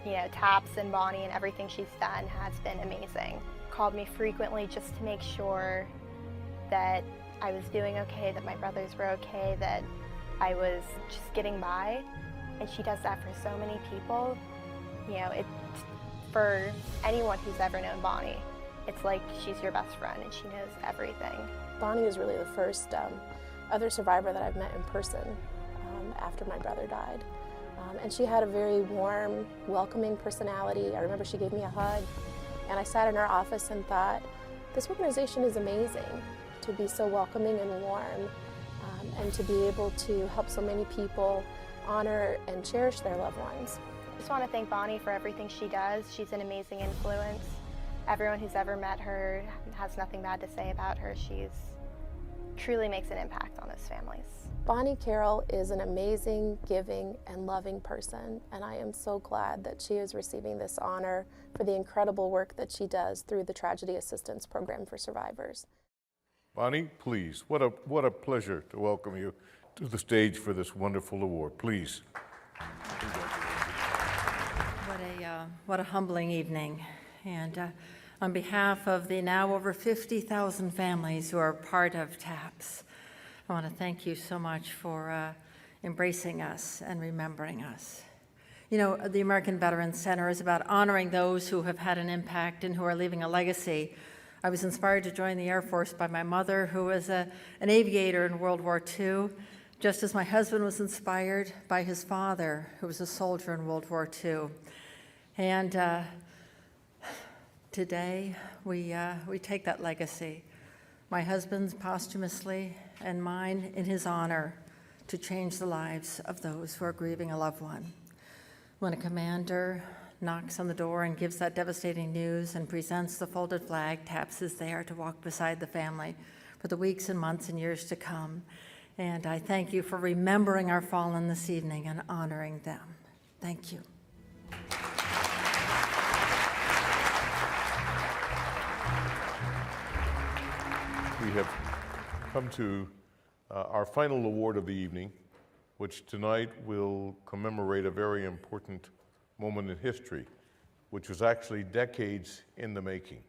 TAPS and Bonnie and everything she's done has been amazing. Called me frequently just to make sure that I was doing okay, that my brothers were okay, that I was just getting by. And she does that for so many people. For anyone who's ever known Bonnie, it's like she's your best friend and she knows everything. Bonnie is really the first other survivor that I've met in person after my brother died. And she had a very warm, welcoming personality. I remember she gave me a hug, and I sat in her office and thought, this organization is amazing, to be so welcoming and warm, and to be able to help so many people honor and cherish their loved ones. I just want to thank Bonnie for everything she does. She's an amazing influence. Everyone who's ever met her has nothing bad to say about her. She's truly makes an impact on those families. Bonnie Carroll is an amazing, giving, and loving person, and I am so glad that she is receiving this honor for the incredible work that she does through the Tragedy Assistance Program for Survivors. Bonnie, please, what a pleasure to welcome you to the stage for this wonderful award. Please. What a humbling evening. And on behalf of the now over 50,000 families who are part of TAPS, I want to thank you so much for embracing us and remembering us. The American Veterans Center is about honoring those who have had an impact and who are leaving a legacy. I was inspired to join the Air Force by my mother, who was an aviator in World War II, just as my husband was inspired by his father, who was a soldier in World War II. And today, we take that legacy, my husband's posthumously and mine in his honor, to change the lives of those who are grieving a loved one. When a commander knocks on the door and gives that devastating news and presents the folded flag, TAPS is there to walk beside the family for the weeks and months and years to come. And I thank you for remembering our fallen this evening and honoring them. Thank you. We have come to our final award of the evening, which tonight will commemorate a very important moment in history, which was actually decades in the making.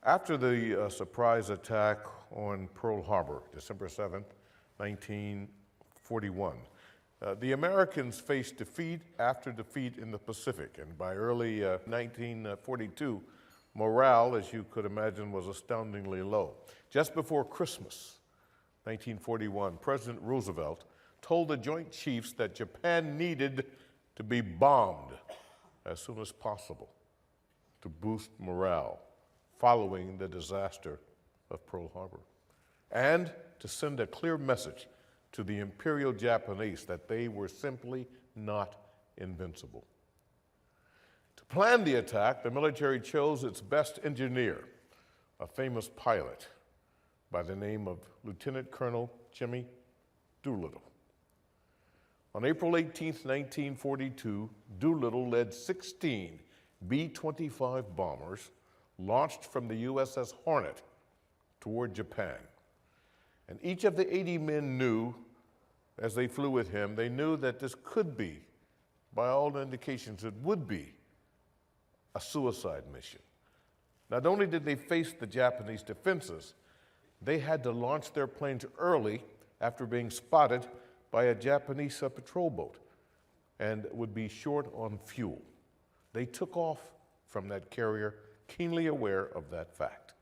After the surprise attack on Pearl Harbor, December 7th, 1941, the Americans faced defeat after defeat in the Pacific, and by early 1942, morale, as you could imagine, was astoundingly low. Just before Christmas, 1941, President Roosevelt told the Joint Chiefs that Japan needed to be bombed as soon as possible to boost morale following the disaster of Pearl Harbor, and to send a clear message to the Imperial Japanese that they were simply not invincible. To plan the attack, the military chose its best engineer, a famous pilot by the name of Lieutenant Colonel Jimmy Doolittle. On April 18, 1942, Doolittle led 16 B-25 bombers launched from the USS Hornet toward Japan. And each of the 80 men knew, as they flew with him, they knew that this could be, by all indications, it would be a suicide mission. Not only did they face the Japanese defenses, they had to launch their planes early after being spotted by a Japanese patrol boat and would be short on fuel. They took off from that carrier, keenly aware of that fact.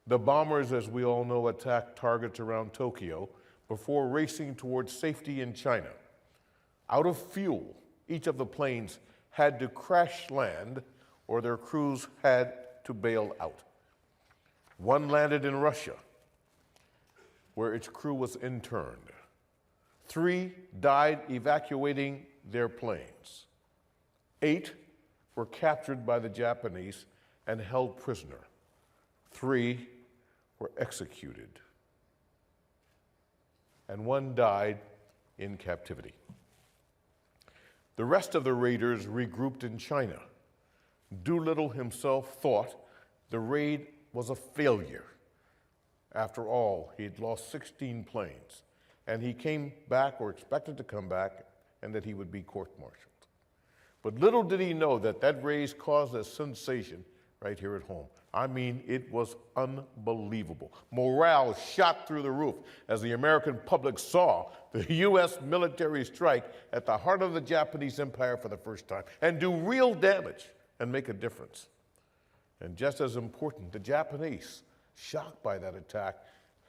The bombers, as we all know, attacked targets around Tokyo before racing towards safety in China. Out of fuel, each of the planes had to crash land or their crews had to bail out. One landed in Russia, where its crew was interned. 3 died evacuating their planes. 8 were captured by the Japanese and held prisoner. 3 were executed. And 1 died in captivity. The rest of the raiders regrouped in China. Doolittle himself thought the raid was a failure. After all, he had lost 16 planes, and he came back, or expected to come back, and that he would be court-martialed. But little did he know that that raid caused a sensation right here at home. I mean, it was unbelievable. Morale shot through the roof as the American public saw the U.S. military strike at the heart of the Japanese Empire for the first time and do real damage and make a difference. And just as important, the Japanese, shocked by that attack,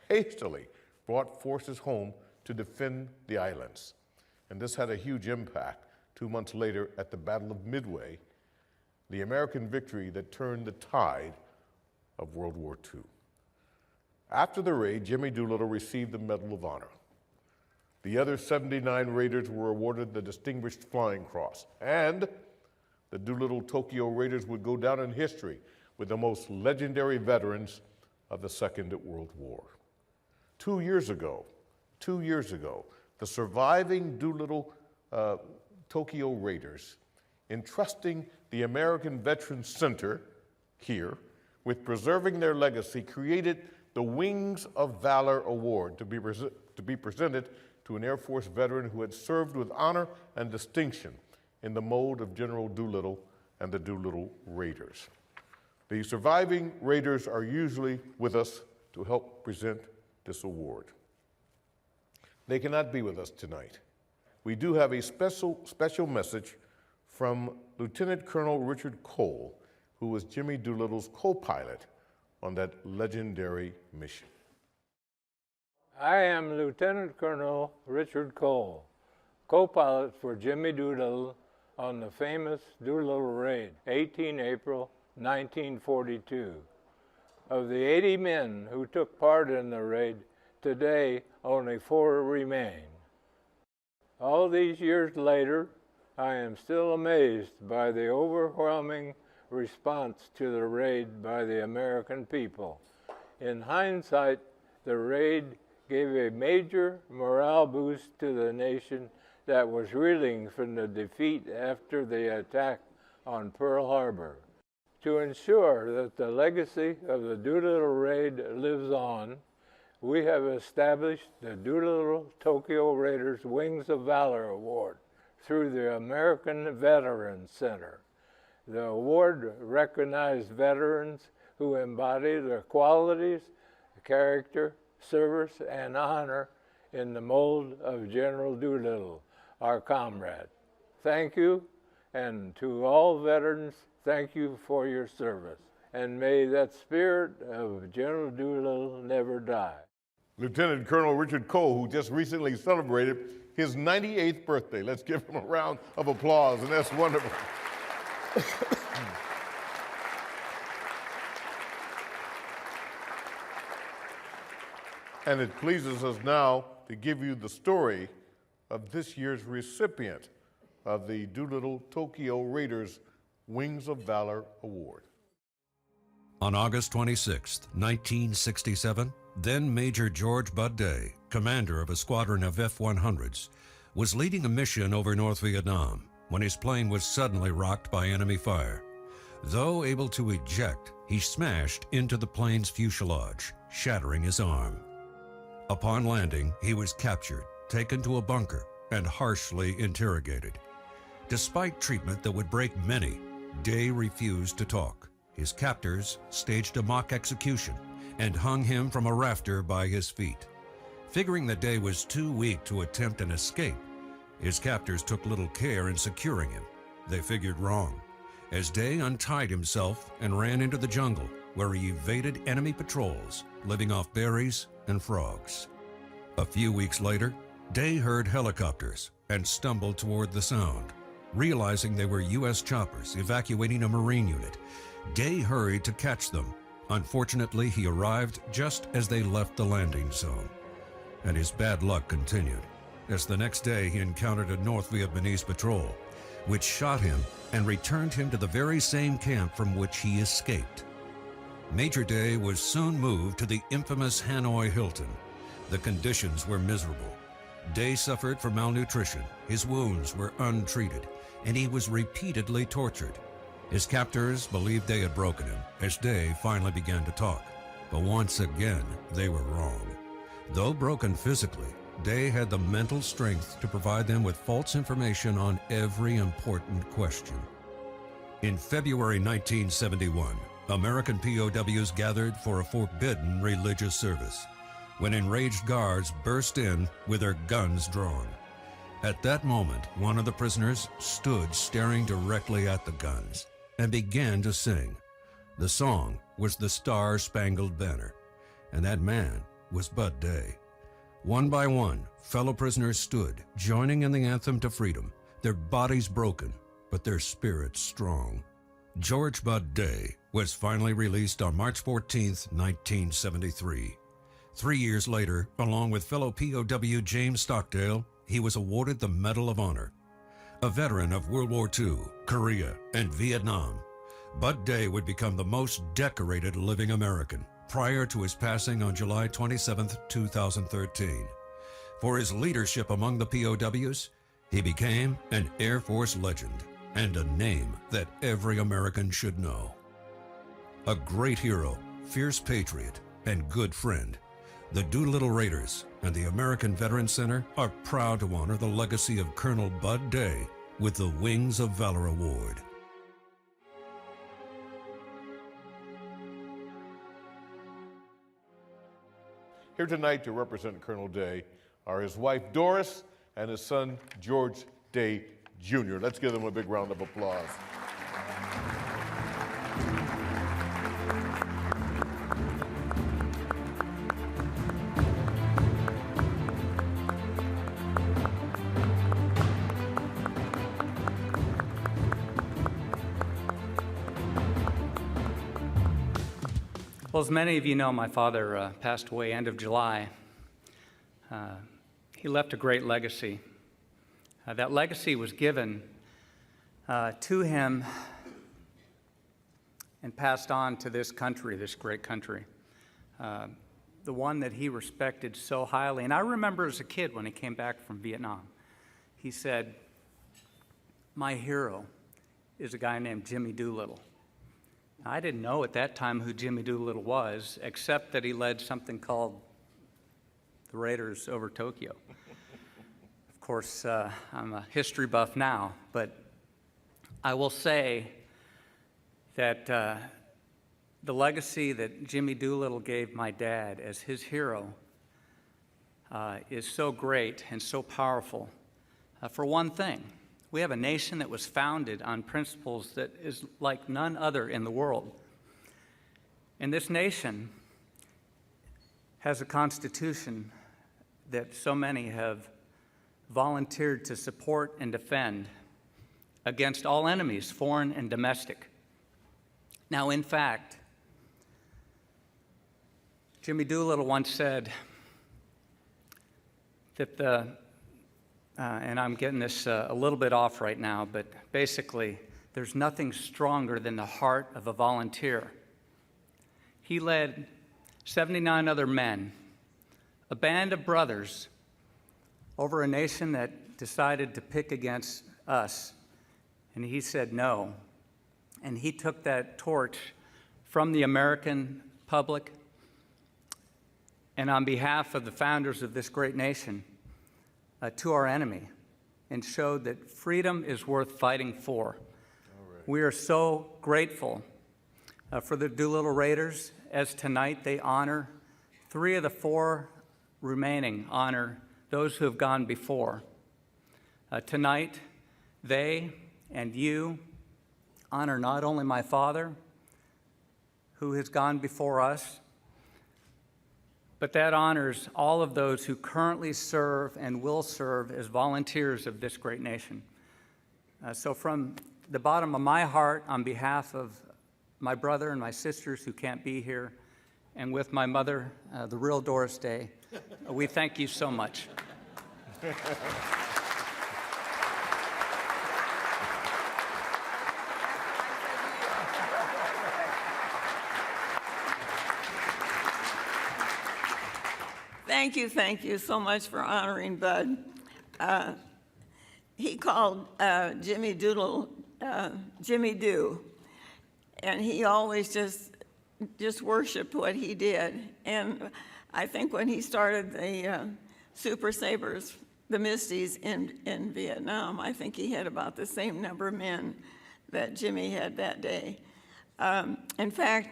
hastily brought forces home to defend the islands. And this had a huge impact 2 months later at the Battle of Midway, the American victory that turned the tide of World War II. After the raid, Jimmy Doolittle received the Medal of Honor. The other 79 raiders were awarded the Distinguished Flying Cross, and the Doolittle Tokyo Raiders would go down in history with the most legendary veterans of the Second World War. 2 years ago, the surviving Doolittle Tokyo Raiders, entrusting the American Veterans Center here with preserving their legacy, created the Wings of Valor Award to be presented to an Air Force veteran who had served with honor and distinction in the mold of General Doolittle and the Doolittle Raiders. The surviving Raiders are usually with us to help present this award. They cannot be with us tonight. We do have a special message from Lieutenant Colonel Richard Cole, who was Jimmy Doolittle's co-pilot on that legendary mission. I am Lieutenant Colonel Richard Cole, co-pilot for Jimmy Doolittle on the famous Doolittle Raid, 18 April 1942. Of the 80 men who took part in the raid, today only 4 remain. All these years later, I am still amazed by the overwhelming response to the raid by the American people. In hindsight, the raid gave a major morale boost to the nation that was reeling from the defeat after the attack on Pearl Harbor. To ensure that the legacy of the Doolittle Raid lives on, we have established the Doolittle Tokyo Raiders Wings of Valor Award through the American Veterans Center. The award recognizes veterans who embody the qualities, character, service, and honor in the mold of General Doolittle, our comrade. Thank you, and to all veterans, thank you for your service. And may that spirit of General Doolittle never die. Lieutenant Colonel Richard Cole, who just recently celebrated his 98th birthday. Let's give him a round of applause, and that's wonderful. And it pleases us now to give you the story of this year's recipient of the Doolittle Tokyo Raiders Wings of Valor Award. On August 26, 1967, then Major George Bud Day, commander of a squadron of F-100s, was leading a mission over North Vietnam when his plane was suddenly rocked by enemy fire. Though able to eject, he smashed into the plane's fuselage, shattering his arm. Upon landing, he was captured, taken to a bunker, and harshly interrogated. Despite treatment that would break many, Day refused to talk. His captors staged a mock execution and hung him from a rafter by his feet. Figuring that Day was too weak to attempt an escape, his captors took little care in securing him. They figured wrong, as Day untied himself and ran into the jungle, where he evaded enemy patrols, living off berries and frogs. A few weeks later, Day heard helicopters and stumbled toward the sound. Realizing they were U.S. choppers evacuating a Marine unit, Day hurried to catch them. Unfortunately, he arrived just as they left the landing zone. And his bad luck continued, as the next day he encountered a North Vietnamese patrol, which shot him and returned him to the very same camp from which he escaped. Major Day was soon moved to the infamous Hanoi Hilton. The conditions were miserable. Day suffered from malnutrition, his wounds were untreated, and he was repeatedly tortured. His captors believed Day had broken him, as Day finally began to talk. But once again, they were wrong. Though broken physically, Day had the mental strength to provide them with false information on every important question. In February 1971, American POWs gathered for a forbidden religious service, when enraged guards burst in with their guns drawn. At that moment, one of the prisoners stood staring directly at the guns and began to sing. The song was the Star-Spangled Banner, and that man was Bud Day. One by one, fellow prisoners stood, joining in the anthem to freedom, their bodies broken, but their spirits strong. George Bud Day was finally released on March 14, 1973. 3 years later, along with fellow POW James Stockdale, he was awarded the Medal of Honor. A veteran of World War II, Korea, and Vietnam, Bud Day would become the most decorated living American prior to his passing on July 27, 2013. For his leadership among the POWs, he became an Air Force legend and a name that every American should know. A great hero, fierce patriot, and good friend, the Doolittle Raiders and the American Veterans Center are proud to honor the legacy of Colonel Bud Day with the Wings of Valor Award. Here tonight to represent Colonel Day are his wife Doris and his son George Day Jr. Let's give them a big round of applause. Well, as many of you know, my father passed away end of July. He left a great legacy. That legacy was given to him and passed on to this country, this great country, the one that he respected so highly. And I remember as a kid when he came back from Vietnam, he said, "My hero is a guy named Jimmy Doolittle." Now, I didn't know at that time who Jimmy Doolittle was, except that he led something called the Raiders over Tokyo. Of course, I'm a history buff now, but I will say that the legacy that Jimmy Doolittle gave my dad as his hero is so great and so powerful. For one thing, we have a nation that was founded on principles that is like none other in the world. And this nation has a constitution that so many have volunteered to support and defend against all enemies, foreign and domestic. Now, in fact, Jimmy Doolittle once said that and I'm getting this a little bit off right now, but basically, there's nothing stronger than the heart of a volunteer. He led 79 other men, a band of brothers, over a nation that decided to pick against us. And he said no. And he took that torch from the American public and on behalf of the founders of this great nation to our enemy, and showed that freedom is worth fighting for. We are so grateful for the Doolittle Raiders, as tonight they honor 3 of the 4 remaining honor those who have gone before. Tonight, they and you honor not only my father, who has gone before us, but that honors all of those who currently serve and will serve as volunteers of this great nation. So from the bottom of my heart, on behalf of my brother and my sisters who can't be here, and with my mother, the real Doris Day, we thank you so much. Thank you so much for honoring Bud. He called Jimmy Doodle Jimmy Doo, and he always just worshiped what he did. And I think when he started the Super Sabres, the Misties in Vietnam, I think he had about the same number of men that Jimmy had that day. In fact,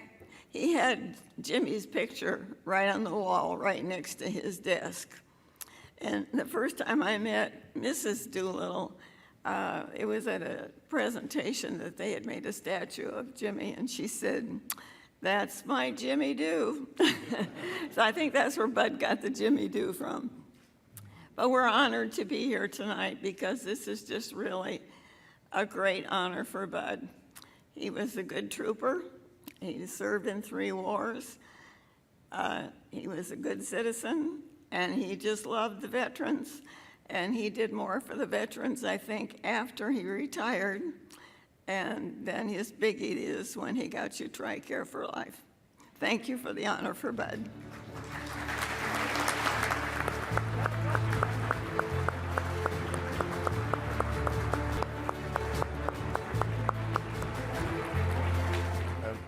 he had Jimmy's picture right on the wall, right next to his desk. And the first time I met Mrs. Doolittle, it was at a presentation that they had made a statue of Jimmy, and she said, "That's my Jimmy Doo." So I think that's where Bud got the Jimmy Doo from. But we're honored to be here tonight because this is just really a great honor for Bud. He was a good trooper. He served in 3 wars. He was a good citizen, and he just loved the veterans. And he did more for the veterans, I think, after he retired. And then his biggie is when he got you TRICARE for life. Thank you for the honor for Bud.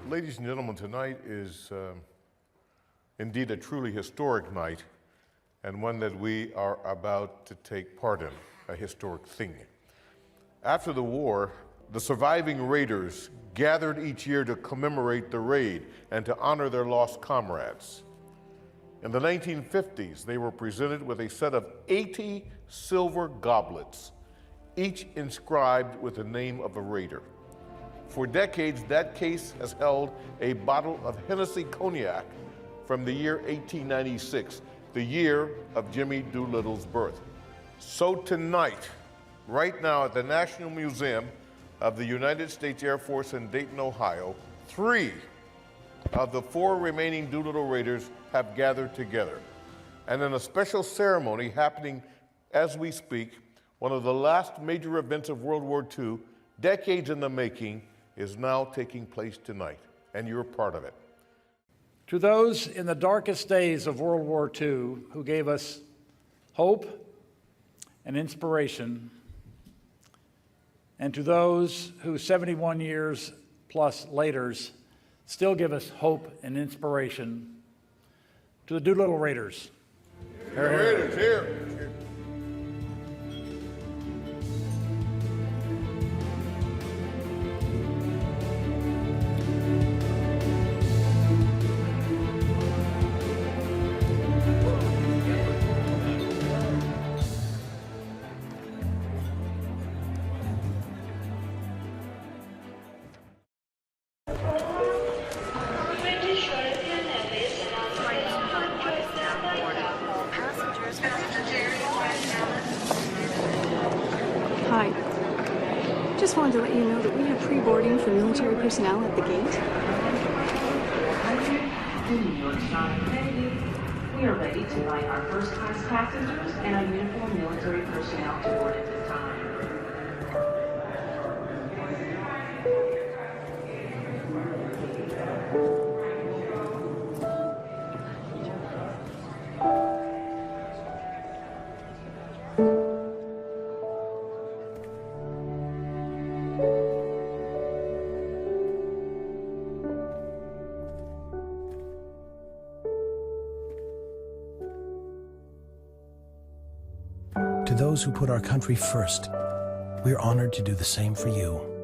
Ladies and gentlemen, tonight is indeed a truly historic night, and one that we are about to take part in, a historic thing. After the war, the surviving Raiders gathered each year to commemorate the raid and to honor their lost comrades. In the 1950s, they were presented with a set of 80 silver goblets, each inscribed with the name of a Raider. For decades, that case has held a bottle of Hennessy Cognac from the year 1896, the year of Jimmy Doolittle's birth. So tonight, right now at the National Museum of the United States Air Force in Dayton, Ohio, 3 of the 4 remaining Doolittle Raiders have gathered together. And in a special ceremony happening as we speak, one of the last major events of World War II, decades in the making, is now taking place tonight, and you're part of it. To those in the darkest days of World War II who gave us hope and inspiration, and to those who 71 years plus later still give us hope and inspiration, to the Doolittle Raiders. Here, here. Raiders, here. Hi. Just wanted to let you know that we have pre-boarding for military personnel at the gate. We are ready to invite our first-class passengers and our uniformed military personnel to board at this time. To those who put our country first, we're honored to do the same for you.